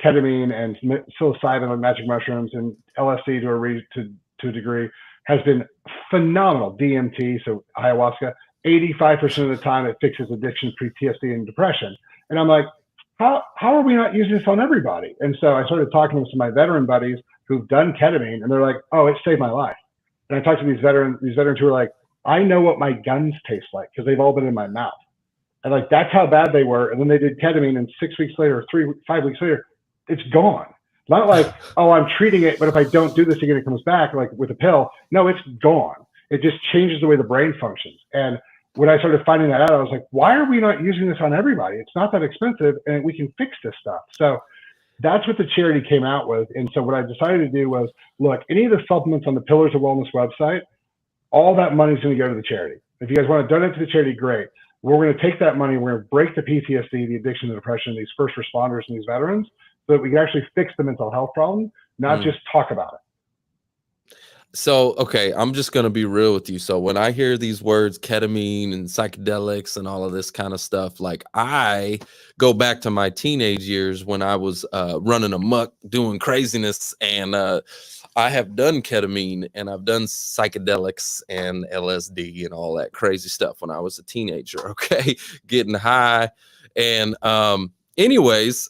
ketamine and psilocybin, like magic mushrooms, and LSD to a degree, has been phenomenal. DMT, so ayahuasca, 85% of the time it fixes addiction, PTSD, and depression. And I'm like, how are we not using this on everybody? And so I started talking to some of my veteran buddies who've done ketamine, and they're like, oh, it saved my life. And I talked to these veterans who are like, I know what my guns taste like because they've all been in my mouth. And like, that's how bad they were. And then they did ketamine, and 6 weeks later, 5 weeks later, it's gone. Not like, oh, I'm treating it, but if I don't do this again, it comes back, like with a pill. No, it's gone. It just changes the way the brain functions. And when I started finding that out, I was like, why are we not using this on everybody? It's not that expensive, and we can fix this stuff. So that's what the charity came out with. And so what I decided to do was, look, any of the supplements on the Pillars of Wellness website, all that money is going to go to the charity. If you guys want to donate to the charity, great. We're going to take that money, we're going to break the PTSD, the addiction, the depression, these first responders and these veterans, so that we can actually fix the mental health problem, not just talk about it. So, okay, I'm just going to be real with you. So when I hear these words, ketamine and psychedelics and all of this kind of stuff, like I go back to my teenage years when I was running amok, doing craziness. And I have done ketamine and I've done psychedelics and LSD and all that crazy stuff when I was a teenager, okay, getting high. And anyways,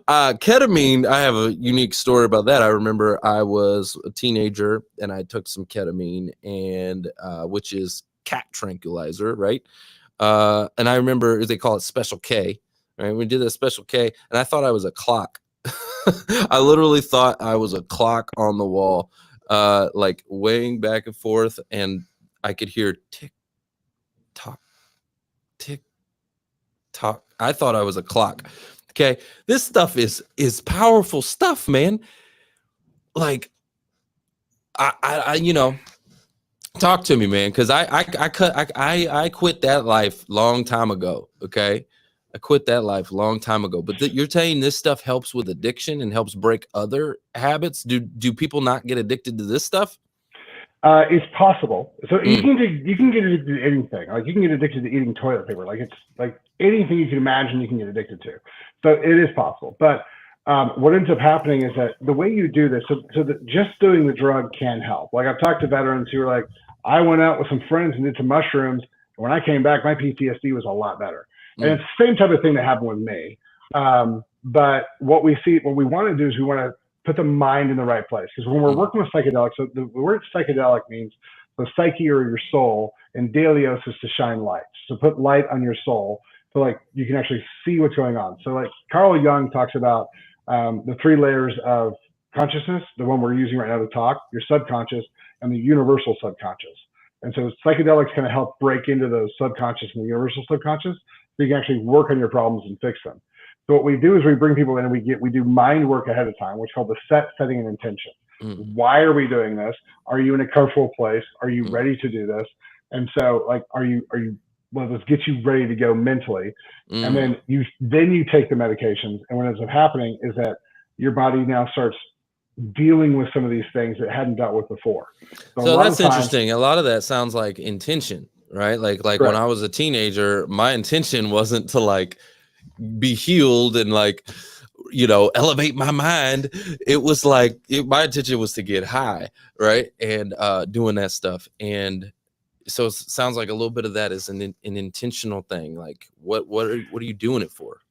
ketamine, I have a unique story about that. I remember I was a teenager and I took some ketamine, and which is cat tranquilizer, right? And I remember they call it Special K, right? We did that Special K, and I thought I was a clock. I literally thought I was a clock on the wall, like weighing back and forth, and I could hear tick tock, tick tock. I thought I was a clock. Okay, this stuff is powerful stuff, man. Like, I you know, talk to me, man, because I quit that life long time ago. Okay, I quit that life long time ago. But you're saying this stuff helps with addiction and helps break other habits. Do people not get addicted to this stuff? It's possible. So you can get addicted to anything. Like you can get addicted to eating toilet paper. Like it's like anything you can imagine you can get addicted to. So it is possible. But what ends up happening is that the way you do this, so that just doing the drug can help. Like I've talked to veterans who are like, I went out with some friends and did some mushrooms, and when I came back, my PTSD was a lot better. And it's the same type of thing that happened with me. But what we want to do is we want to put the mind in the right place. Because when we're working with psychedelics, so the word psychedelic means the psyche or your soul, and delios is to shine light. So put light on your soul so like you can actually see what's going on. So like Carl Jung talks about the 3 layers of consciousness, the one we're using right now to talk, your subconscious, and the universal subconscious. And so psychedelics kind of help break into those subconscious and the universal subconscious, so you can actually work on your problems and fix them. So what we do is we bring people in and we do mind work ahead of time, which is called the setting, and intention. Why are we doing this? Are you in a comfortable place? Are you ready to do this? And so like, well, let's get you ready to go mentally. And then you take the medications. And what ends up happening is that your body now starts dealing with some of these things that it hadn't dealt with before. So that's interesting. A lot of that sounds like intention, right? Like right. When I was a teenager, my intention wasn't to like be healed and like, you know, elevate my mind. It was like my intention was to get high, right? And doing that stuff. And so it sounds like a little bit of that is an intentional thing. Like what are you doing it for?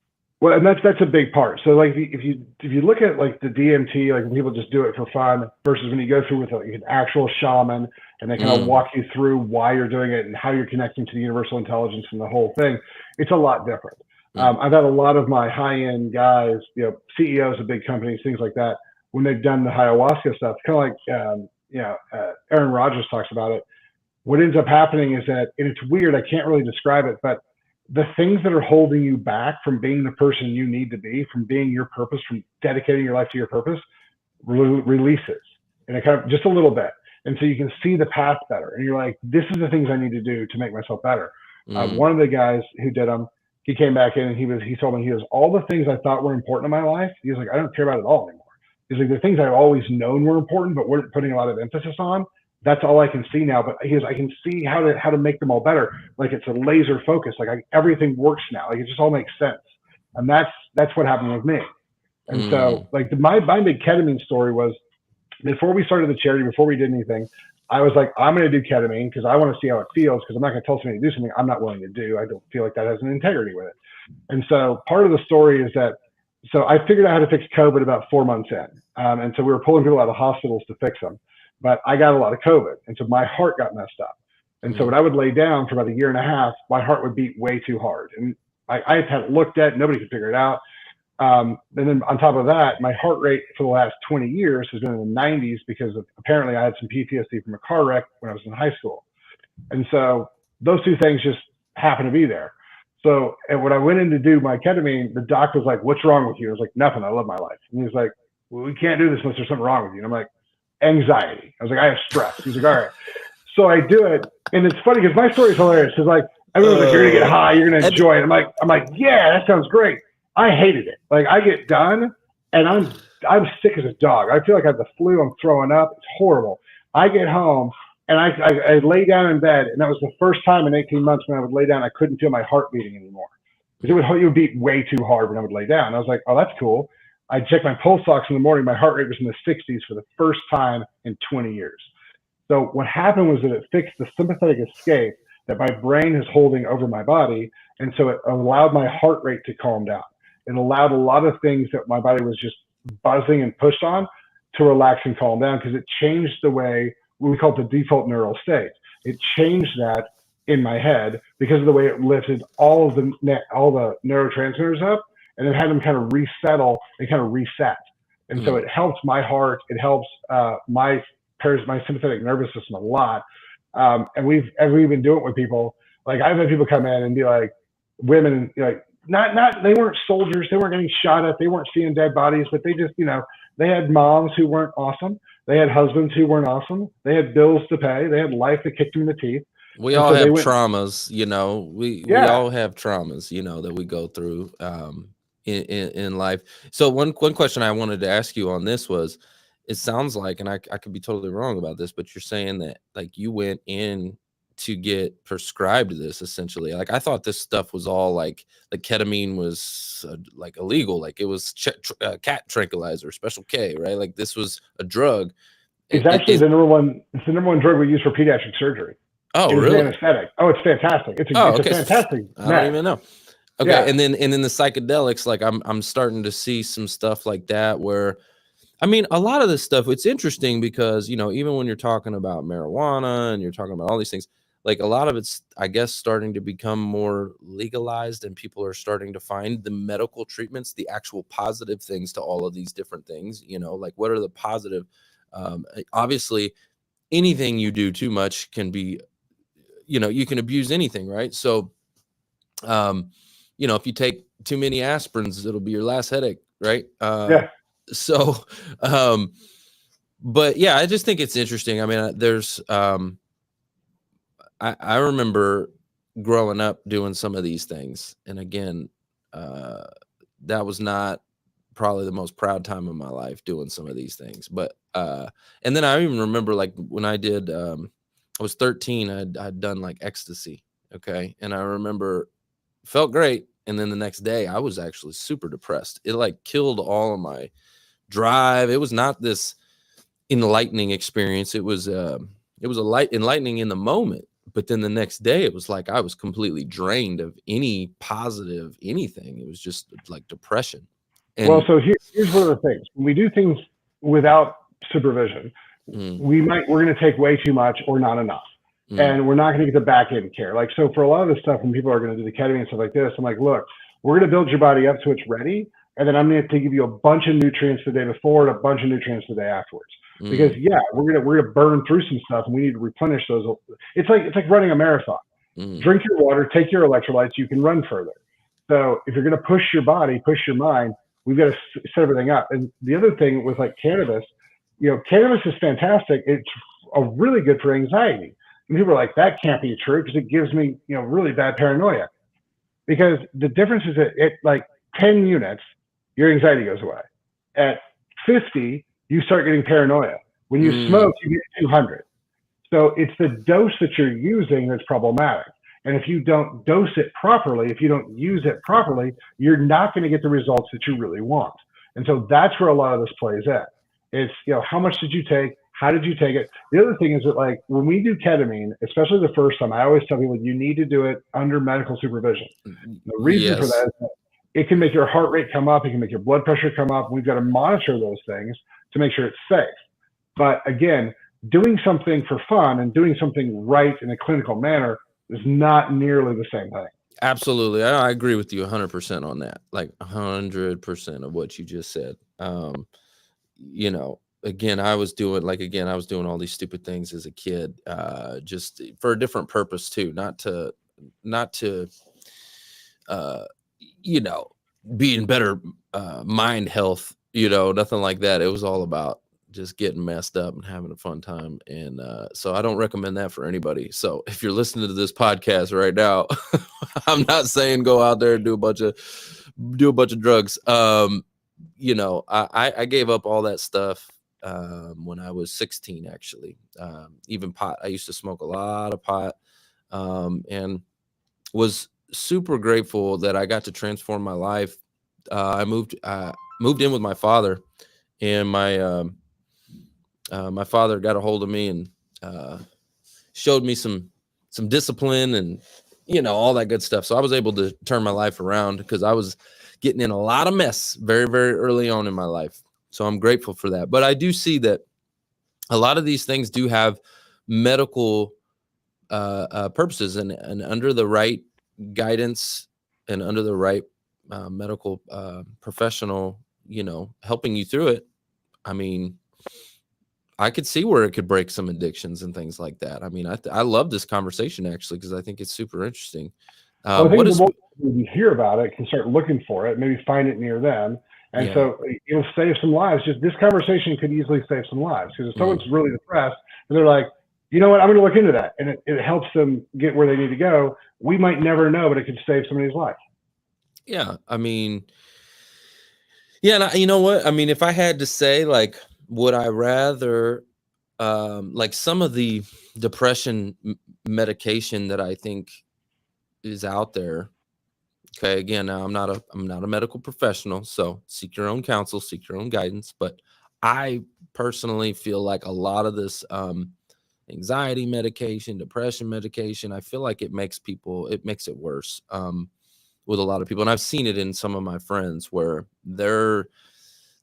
Well, and that's a big part. So like if you look at like the DMT, like when people just do it for fun versus when you go through with like an actual shaman and they kind of walk you through why you're doing it and how you're connecting to the universal intelligence and the whole thing, it's a lot different. I've had a lot of my high-end guys, you know, CEOs of big companies, things like that, when they've done the ayahuasca stuff, kind of like, Aaron Rodgers talks about it. What ends up happening is that, and it's weird, I can't really describe it, but the things that are holding you back from being the person you need to be, from being your purpose, from dedicating your life to your purpose, releases. And it kind of just a little bit. And so you can see the path better. And you're like, this is the things I need to do to make myself better. One of the guys who did them, he came back in and he told me, all the things I thought were important in my life, he was like, I don't care about it all anymore. He's like, the things I've always known were important, but weren't putting a lot of emphasis on, that's all I can see now. But I can see how to make them all better. Like it's a laser focus. Like everything works now. Like it just all makes sense. And that's what happened with me. And so like my big ketamine story was, before we started the charity, before we did anything, I was like, I'm going to do ketamine because I want to see how it feels, because I'm not going to tell somebody to do something I'm not willing to do. I don't feel like that has an integrity with it. And so part of the story is that, so I figured out how to fix COVID about 4 months in. And so we were pulling people out of hospitals to fix them. but I got a lot of COVID. And so my heart got messed up. And so when I would lay down for about a year and a half, my heart would beat way too hard. And I had it looked at, nobody could figure it out. And then on top of that, my heart rate for the last 20 years has been in the 90s because of, apparently I had some PTSD from a car wreck when I was in high school. And so those two things just happen to be there. So, and when I went in to do my ketamine, the doc was like, "What's wrong with you?" I was like, "Nothing. I love my life." And he was like, "Well, we can't do this unless there's something wrong with you." And I'm like, "Anxiety." I was like, "I have stress." He's like, "All right." So I do it. And it's funny because my story is hilarious. Because like, everyone's like, "You're going to get high. You're going to enjoy it." I'm like, "Yeah, that sounds great." I hated it. Like I get done and I'm sick as a dog. I feel like I have the flu. I'm throwing up. It's horrible. I get home and I lay down in bed, and that was the first time in 18 months when I would lay down, I couldn't feel my heart beating anymore. Because it would beat way too hard when I would lay down. And I was like, "Oh, that's cool." I checked my pulse ox in the morning. My heart rate was in the 60s for the first time in 20 years. So what happened was that it fixed the sympathetic escape that my brain is holding over my body. And so it allowed my heart rate to calm down. It allowed a lot of things that my body was just buzzing and pushed on to relax and calm down, because it changed the way we call it the default neural state. It changed that in my head because of the way it lifted all the neurotransmitters up, and it had them kind of resettle and kind of reset. And so it helps my heart. It helps my sympathetic nervous system a lot. And we've been doing it with people. Like I've had people come in and be like, women, like they weren't soldiers, they weren't getting shot at, they weren't seeing dead bodies, but they just, they had moms who weren't awesome, they had husbands who weren't awesome, they had bills to pay, they had life that kicked them in the teeth. We all have traumas, we all have traumas, that we go through in life. So one question I wanted to ask you on this was, it sounds like, and I could be totally wrong about this, but you're saying that like you went in to get prescribed this essentially. Like I thought this stuff was all like ketamine was like illegal, like it was cat tranquilizer, special K, right? Like this was a drug. It's actually the number one drug we use for pediatric surgery. Oh, really? It's anesthetic. Oh, it's fantastic. It's a fantastic. I don't even know. Okay, yeah. And then the psychedelics, like I'm starting to see some stuff like that where, I mean, a lot of this stuff, it's interesting because, even when you're talking about marijuana and you're talking about all these things, like a lot of it's, I guess, starting to become more legalized, and people are starting to find the medical treatments, the actual positive things to all of these different things, like what are the positive, obviously anything you do too much can be, you can abuse anything, right? So, if you take too many aspirins, it'll be your last headache, right? Yeah. So, but yeah, I just think it's interesting. I mean, there's, I remember growing up doing some of these things. And again, that was not probably the most proud time of my life doing some of these things. But, and then I even remember like when I did, I was 13, I'd done like ecstasy. Okay. And I remember felt great. And then the next day I was actually super depressed. It like killed all of my drive. It was not this enlightening experience. It was a enlightening in the moment, but then the next day it was like I was completely drained of any positive anything. It was just like depression. And well, so here's one of the things. When we do things without supervision, we're going to take way too much or not enough. And we're not going to get the back end care. Like, so for a lot of this stuff, when people are going to do the ketamine and stuff like this, I'm like, look, we're going to build your body up so it's ready. And then I'm going to give you a bunch of nutrients the day before and a bunch of nutrients the day afterwards. Because we're gonna burn through some stuff, and we need to replenish those. It's like running a marathon. Drink your water, take your electrolytes, you can run further. So if you're gonna push your body, push your mind, we've got to set everything up. And the other thing with like cannabis, cannabis is fantastic. It's really good for anxiety. And people are like, that can't be true because it gives me really bad paranoia. Because the difference is that at like 10 units, your anxiety goes away. At 50, you start getting paranoia. When you smoke, you get 200. So it's the dose that you're using that's problematic. And if you don't dose it properly, if you don't use it properly, you're not going to get the results that you really want. And so that's where a lot of this plays at. It's, how much did you take? How did you take it? The other thing is that like when we do ketamine, especially the first time, I always tell people you need to do it under medical supervision. The reason for that is that it can make your heart rate come up. It can make your blood pressure come up. We've got to monitor those things to make sure it's safe. But again, doing something for fun and doing something right in a clinical manner is not nearly the same thing. Absolutely. I agree with you 100% on that. Like 100% of what you just said. You know, again, I was doing all these stupid things as a kid, just for a different purpose too, not to, you know, be in better mind health, you know, nothing like that. It was all about just getting messed up and having a fun time. And so I don't recommend that for anybody. So if you're listening to this podcast right now, I'm not saying go out there and do a bunch of drugs. You know, I gave up all that stuff when I was 16, actually. Even pot. I used to smoke a lot of pot, and was super grateful that I got to transform my life. I moved in with my father, and my father got a hold of me and showed me some discipline and, you know, all that good stuff. So I was able to turn my life around because I was getting in a lot of mess very, very early on in my life. So I'm grateful for that. But I do see that a lot of these things do have medical purposes, and under the right guidance and under the right medical professional, you know, helping you through it. I mean, I could see where it could break some addictions and things like that. I mean, I love this conversation actually, because I think it's super interesting. Well, I think the more you hear about it, can start looking for it, maybe find it near them. And so it'll save some lives. Just this conversation could easily save some lives, because if someone's really depressed and they're like, you know what, I'm going to look into that, and it helps them get where they need to go. We might never know, but it could save somebody's life. Yeah. I mean, yeah. And you know what? I mean, if I had to say, like, would I rather, like some of the depression medication that I think is out there. Okay. Again, now I'm not a medical professional, so seek your own counsel, seek your own guidance. But I personally feel like a lot of this, anxiety medication, depression medication, I feel like it makes it worse, with a lot of people. And I've seen it in some of my friends where they're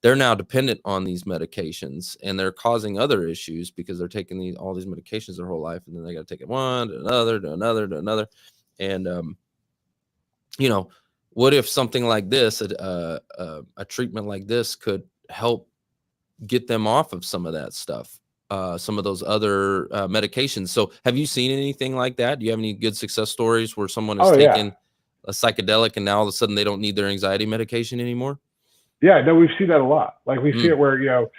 now dependent on these medications, and they're causing other issues because they're taking all these medications their whole life, and then they got to take it one to another to another to another. And you know, what if something like this, a treatment like this, could help get them off of some of that stuff, some of those other medications? So have you seen anything like that? Do you have any good success stories where someone is taking a psychedelic and now all of a sudden they don't need their anxiety medication anymore? Yeah, no, we've seen that a lot. Like we see it where, you know,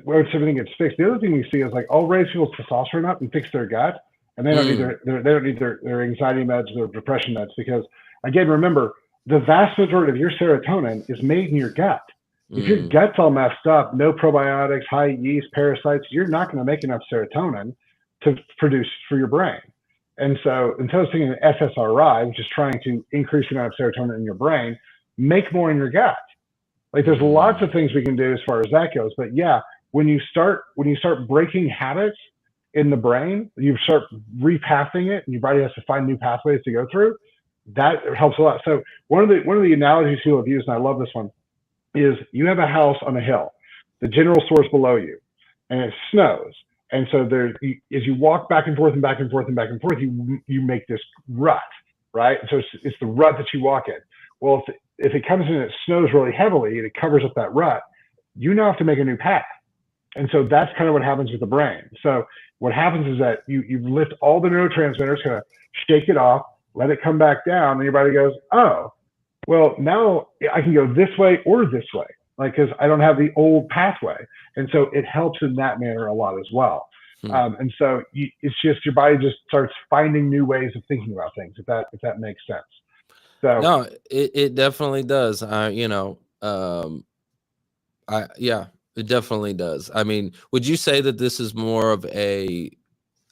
once everything gets fixed. The other thing we see is like, I'll raise people's testosterone up and fix their gut, and they don't need their anxiety meds, their depression meds, because again, remember, the vast majority of your serotonin is made in your gut. If your gut's all messed up, no probiotics, high yeast, parasites, you're not going to make enough serotonin to produce for your brain. And so instead of taking an SSRI, which is trying to increase the amount of serotonin in your brain, make more in your gut. Like there's lots of things we can do as far as that goes. But yeah, when you start breaking habits in the brain, you start repathing it, and your body has to find new pathways to go through. That helps a lot. So one of the analogies people have used, and I love this one, is you have a house on a hill. The general store's below you, and it snows. And so as you walk back and forth and back and forth and back and forth, you make this rut, right? And so it's the rut that you walk in. Well, if it comes in and it snows really heavily and it covers up that rut, you now have to make a new path. And so that's kind of what happens with the brain. So what happens is that you lift all the neurotransmitters, kind of shake it off, let it come back down, and your body goes, oh, well, now I can go this way or this way, like, because I don't have the old pathway. And so it helps in that manner a lot as well. And so it's just your body just starts finding new ways of thinking about things, if that makes sense. So no, it definitely does. It definitely does. I mean, would you say that this is more of a,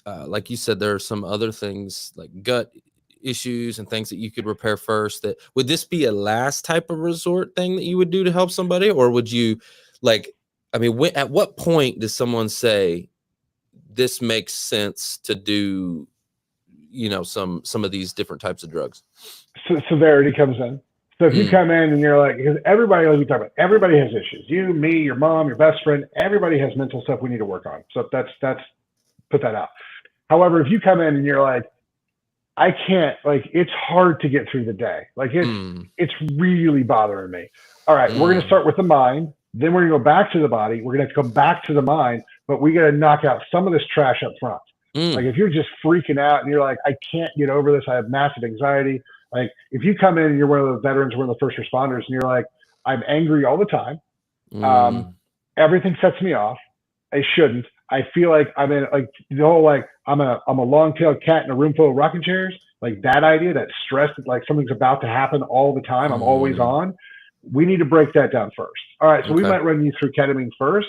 like you said, there are some other things like gut issues and things that you could repair first? That would this be a last type of resort thing that you would do to help somebody, or would you, like, I mean, at what point does someone say this makes sense to do, you know, some of these different types of drugs? So severity comes in. So if you come in and you're like, because everybody, like we talk about, everybody has issues. You, me, your mom, your best friend, everybody has mental stuff we need to work on. So that's put that out. However, if you come in and you're like, I can't, like, it's hard to get through the day. Like, it's really bothering me. All right, we're going to start with the mind. Then we're going to go back to the body. We're going to have to come back to the mind, but we got to knock out some of this trash up front. Like, if you're just freaking out and you're like, I can't get over this, I have massive anxiety. Like, if you come in and you're one of the veterans, one of the first responders, and you're like, I'm angry all the time. Everything sets me off. I shouldn't. I feel like I'm in, like, the whole, like, I'm a long-tailed cat in a room full of rocking chairs. Like, that idea, that stress, that like something's about to happen all the time. I'm always on. We need to break that down first. All right. So we might run you through ketamine first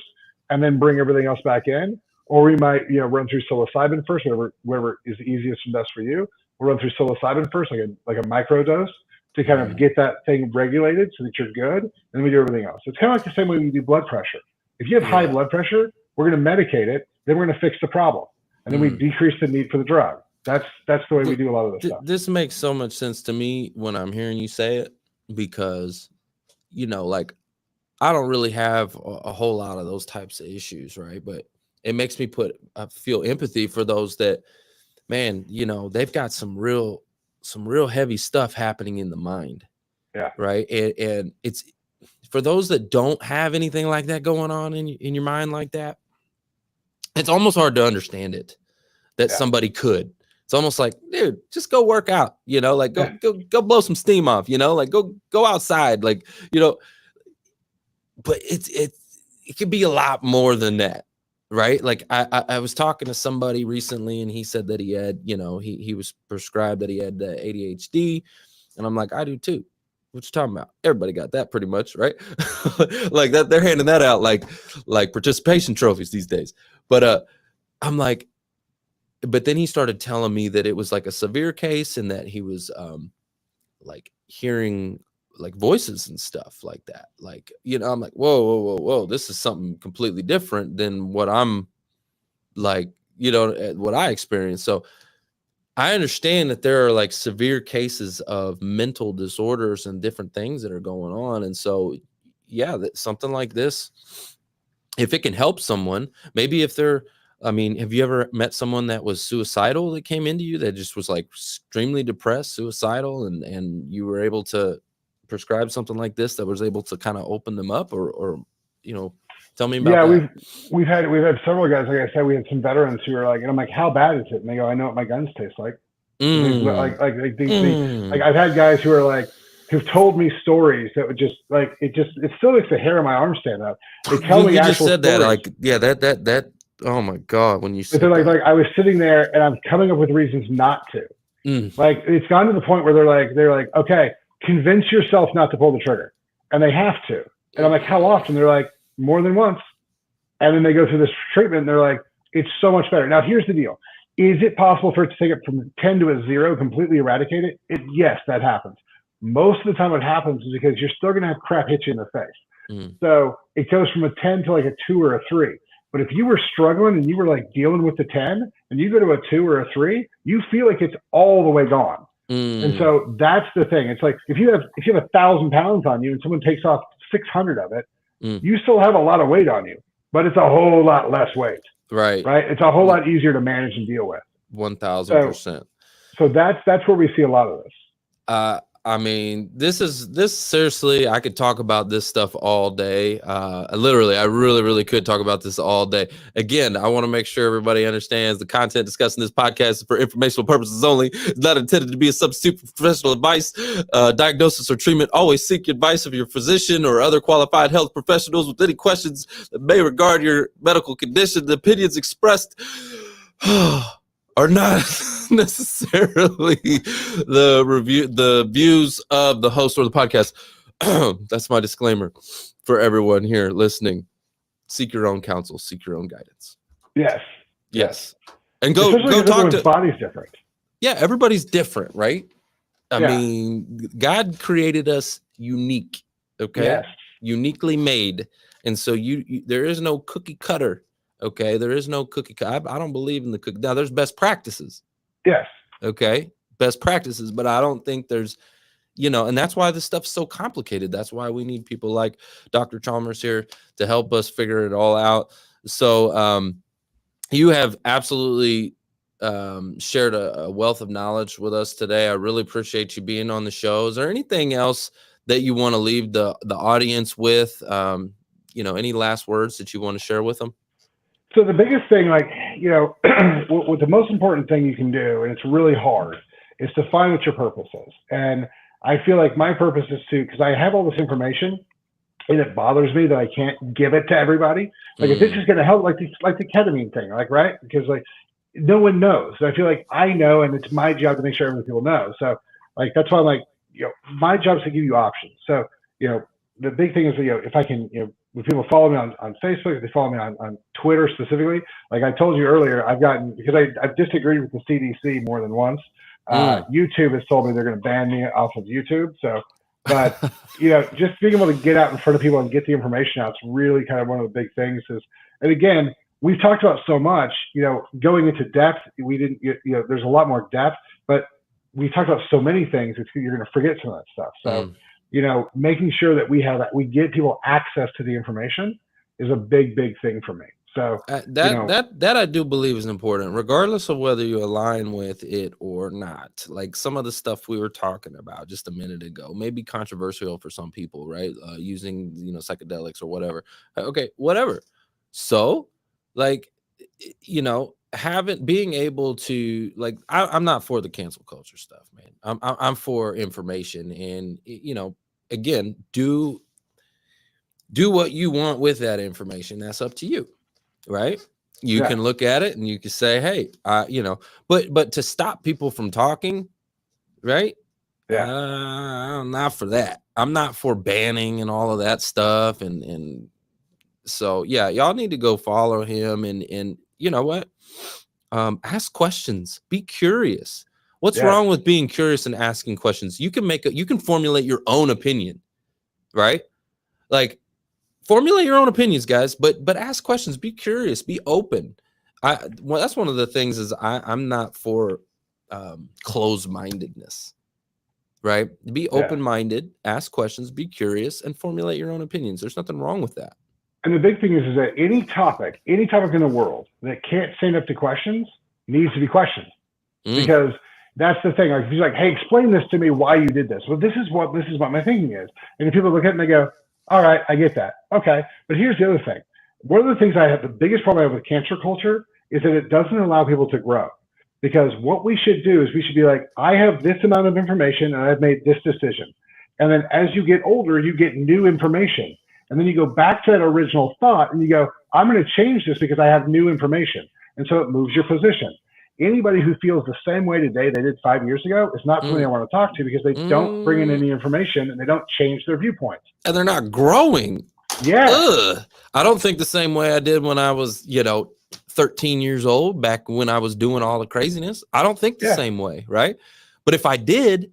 and then bring everything else back in. Or we might, run through psilocybin first, whatever is the easiest and best for you. We'll run through psilocybin first, like a micro dose to kind of get that thing regulated so that you're good. And then we do everything else. It's kind of like the same way we do blood pressure. If you have high blood pressure, we're going to medicate it. Then we're going to fix the problem. And then we decrease the need for the drug. That's the way we do a lot of this stuff. This makes so much sense to me when I'm hearing you say it, because, like, I don't really have a whole lot of those types of issues, right? But it makes me feel empathy for those that, man, they've got some real heavy stuff happening in the mind. Yeah. Right. And it's for those that don't have anything like that going on in your mind like that. It's almost hard to understand it that somebody could. It's almost like, dude, just go work out, like go blow some steam off, like go outside, like, but it could be a lot more than that. Right. Like I was talking to somebody recently and he said that he had, he was prescribed that he had ADHD. And I'm like, I do too. What you talking about? Everybody got that pretty much. Right. Like that. They're handing that out like participation trophies these days. But I'm like, but then he started telling me that it was like a severe case and that he was like hearing like voices and stuff like that. Like, I'm like, whoa. This is something completely different than what I'm like, what I experienced. So I understand that there are like severe cases of mental disorders and different things that are going on. And so, yeah, that something like this, if it can help someone, maybe if they're, have you ever met someone that was suicidal that came into you that just was like extremely depressed, suicidal, and you were able to prescribe something like this that was able to kind of open them up or tell me about that. We've had several guys, like I said, we had some veterans who are like, and I'm like, how bad is it? And they go, I know what my guns taste like. Like I've had guys who are like, who've told me stories that would just like, it still makes the hair on my arm stand up. They tell me you actual just said stories. that, like, yeah, that oh my God, when you said they're like I was sitting there and I'm coming up with reasons not to. Like it's gone to the point where they're like, okay, convince yourself not to pull the trigger. And they have to. And I'm like, how often? They're like, more than once. And then they go through this treatment and they're like, it's so much better. Now here's the deal. Is it possible for it to take it from 10 to a 0, completely eradicate it? Yes, that happens. Most of the time what happens is because you're still going to have crap hit you in the face. So it goes from a 10 to like a 2 or a 3. But if you were struggling and you were like dealing with the 10 and you go to a 2 or a 3, you feel like it's all the way gone. And so that's the thing. It's like if you have 1,000 pounds on you and someone takes off 600 of it, you still have a lot of weight on you, but it's a whole lot less weight. Right. It's a whole lot easier to manage and deal with. 1,000%. So that's where we see a lot of this. This seriously, I could talk about this stuff all day. I really could talk about this all day. Again, I want to make sure everybody understands the content discussed in this podcast is for informational purposes only. It's not intended to be a substitute for professional advice, diagnosis, or treatment. Always seek advice of your physician or other qualified health professionals with any questions that may regard your medical condition. The opinions expressed are not necessarily the views of the host or the podcast. That's my disclaimer for everyone here listening. Seek your own counsel, seek your own guidance. Yes. And go talk to body's different. Yeah, everybody's different, right? I mean, God created us unique, okay? Yes. Uniquely made. And so there is no cookie cutter. Okay, there is no cookie cutter. I don't believe in the cookie. Now, there's best practices. Yes. Okay, best practices, but I don't think there's, and that's why this stuff's so complicated. That's why we need people like Dr. Chalmers here to help us figure it all out. So, You have absolutely shared a wealth of knowledge with us today. I really appreciate you being on the show. Is there anything else that you want to leave the audience with? Any last words that you want to share with them? So the biggest thing, like, what the most important thing you can do, and it's really hard, is to find what your purpose is. And I feel like my purpose is because I have all this information, and it bothers me that I can't give it to everybody. Like, if this is going to help, like the ketamine thing, like, right? Because like no one knows. So I feel like I know, and it's my job to make sure other people know. So like that's why I'm like, my job is to give you options. So the big thing is if I can when people follow me on Facebook, if they follow me on Twitter specifically, like I told you earlier, I've gotten, because I've disagreed with the CDC more than once. YouTube has told me they're going to ban me off of YouTube. So, but just being able to get out in front of people and get the information out, it's really kind of one of the big things. And again, we've talked about so much, going into depth. We didn't, there's a lot more depth, but we talked about so many things. You're going to forget some of that stuff. So, making sure that we get people access to the information is a big, big thing for me. So that I do believe is important, regardless of whether you align with it or not. Like some of the stuff we were talking about just a minute ago, maybe controversial for some people, right? Using psychedelics or whatever. Okay, whatever. So, like, being able to, like, I'm not for the cancel culture stuff, man. I'm for information, and again, do what you want with that information. That's up to you. Right? You can look at it and you can say, hey, but to stop people from talking, right? I'm not for that. I'm not for banning and all of that stuff. And so, y'all need to go follow him and you know what? Ask questions, be curious. What's wrong with being curious and asking questions? You can formulate your own opinion, right? Like, formulate your own opinions, guys, but ask questions, be curious, be open. That's one of the things is I'm not for closed-mindedness, right? Be open-minded, ask questions, be curious, and formulate your own opinions. There's nothing wrong with that. And the big thing is that any topic in the world that can't stand up to questions needs to be questioned. Because that's the thing. Like, if you're like, hey, explain this to me why you did this. Well, this is what my thinking is. And if people look at it and they go, all right, I get that. Okay. But here's the other thing. One of the things the biggest problem I have with cancel culture is that it doesn't allow people to grow. Because what we should do is we should be like, I have this amount of information and I've made this decision. And then as you get older, you get new information. And then you go back to that original thought and you go, I'm going to change this because I have new information. And so it moves your position. Anybody who feels the same way today they did 5 years ago is not somebody I want to talk to, because they don't bring in any information and they don't change their viewpoints. And they're not growing. Yeah. I don't think the same way I did when I was, 13 years old, back when I was doing all the craziness. I don't think the same way, right? But if I did,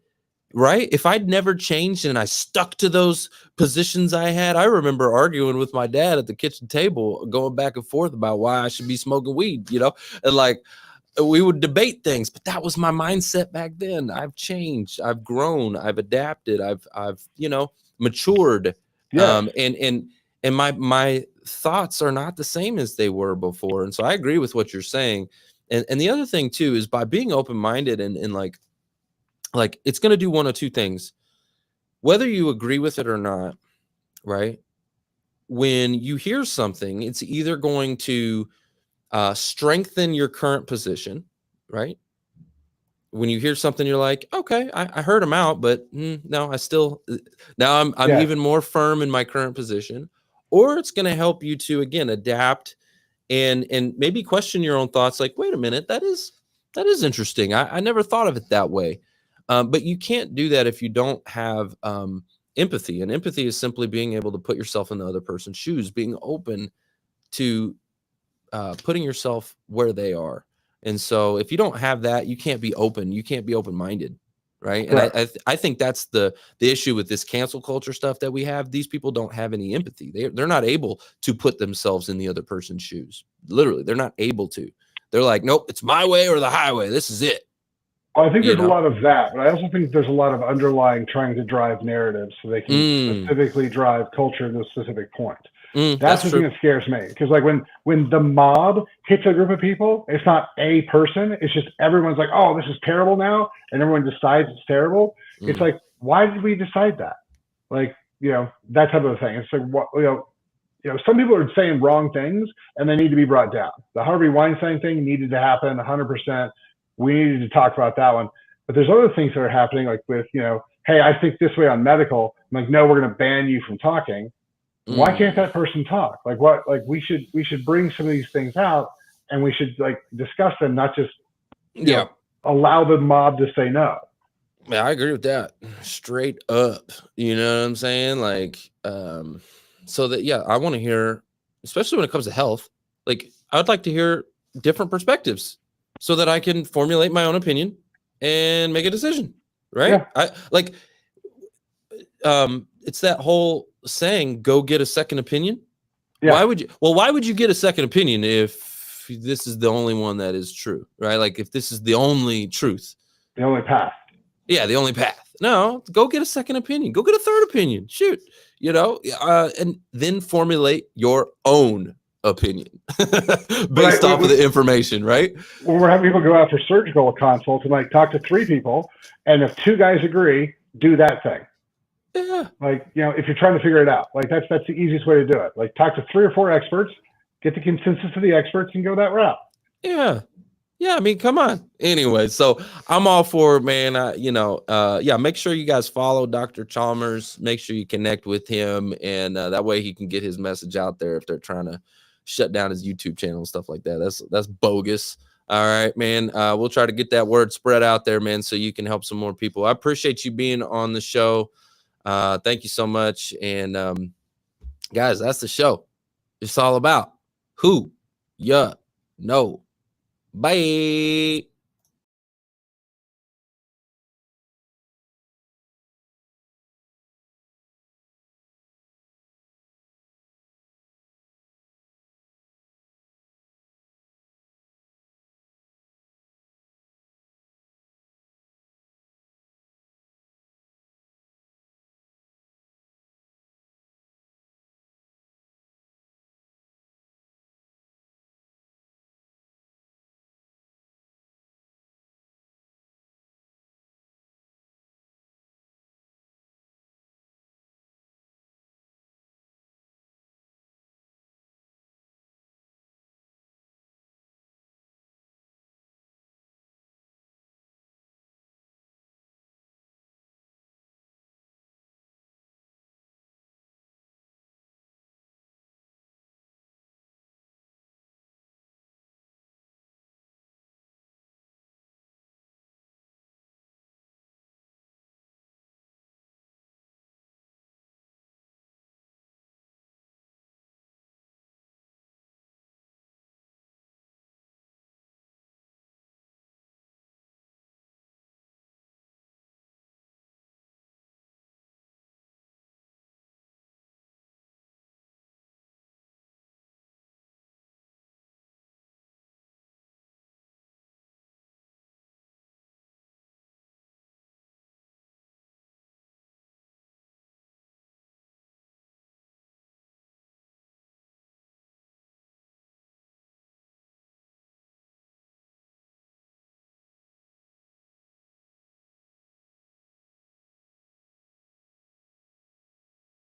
right, if I'd never changed and I stuck to those positions I had, I remember arguing with my dad at the kitchen table, going back and forth about why I should be smoking weed, and like, we would debate things, but that was my mindset back then. I've changed, I've grown, I've adapted, I've matured. And my thoughts are not the same as they were before. And so I agree with what you're saying. And the other thing too is by being open-minded and like it's going to do one of two things, whether you agree with it or not, right? When you hear something, it's either going to strengthen your current position, right? When you hear something, you're like, okay, I heard him out, but no, I'm even more firm in my current position. Or it's going to help you to, again, adapt and maybe question your own thoughts. Like, wait a minute, that is interesting. I never thought of it that way. But you can't do that if you don't have empathy. And empathy is simply being able to put yourself in the other person's shoes, being open to putting yourself where they are. And so if you don't have that, you can't be open. You can't be open-minded, right? Correct. And I think that's the issue with this cancel culture stuff that we have. These people don't have any empathy. They're not able to put themselves in the other person's shoes. Literally, they're not able to. They're like, nope, it's my way or the highway. This is it. Well, I think there's a lot of that, but I also think there's a lot of underlying trying to drive narratives so they can specifically drive culture to a specific point. That's the true. thing that scares me. Because like when the mob hits a group of people, it's not a person. It's just everyone's like, oh, this is terrible now, and everyone decides it's terrible. It's like, why did we decide that? Like, that type of thing. It's like, what, some people are saying wrong things and they need to be brought down. The Harvey Weinstein thing needed to happen 100%. We needed to talk about that one. But there's other things that are happening, like with, hey, I think this way on medical. I'm like, no, we're going to ban you from talking. Why can't that person talk? Like what? Like we should bring some of these things out and we should like discuss them, not just allow the mob to say no. Yeah, I agree with that straight up. You know what I'm saying? Like, so that, I want to hear, especially when it comes to health, like I'd like to hear different perspectives so that I can formulate my own opinion and make a decision. Right. Yeah. I like, it's that whole saying, go get a second opinion. Yeah. Why would you get a second opinion if this is the only one that is true, right? Like if this is the only truth, the only path. Yeah, the only path. No, go get a second opinion. Go get a third opinion. Shoot, and then formulate your own opinion based off of the information, right? When we're having people go out for surgical consults and like talk to 3 people, and if 2 guys agree, do that thing. Yeah. Like, if you're trying to figure it out, like that's the easiest way to do it. Like talk to 3 or 4 experts, get the consensus of the experts and go that route. Yeah. Yeah, I mean, come on. Anyway, so I'm all for it, man. Make sure you guys follow Dr. Chalmers. Make sure you connect with him, and that way he can get his message out there if they're trying to shut down his YouTube channel and stuff like that. That's bogus. All right, man. We'll try to get that word spread out there, man, so you can help some more people. I appreciate you being on the show. Thank you so much. And guys, that's the show. It's all about who you know. Bye.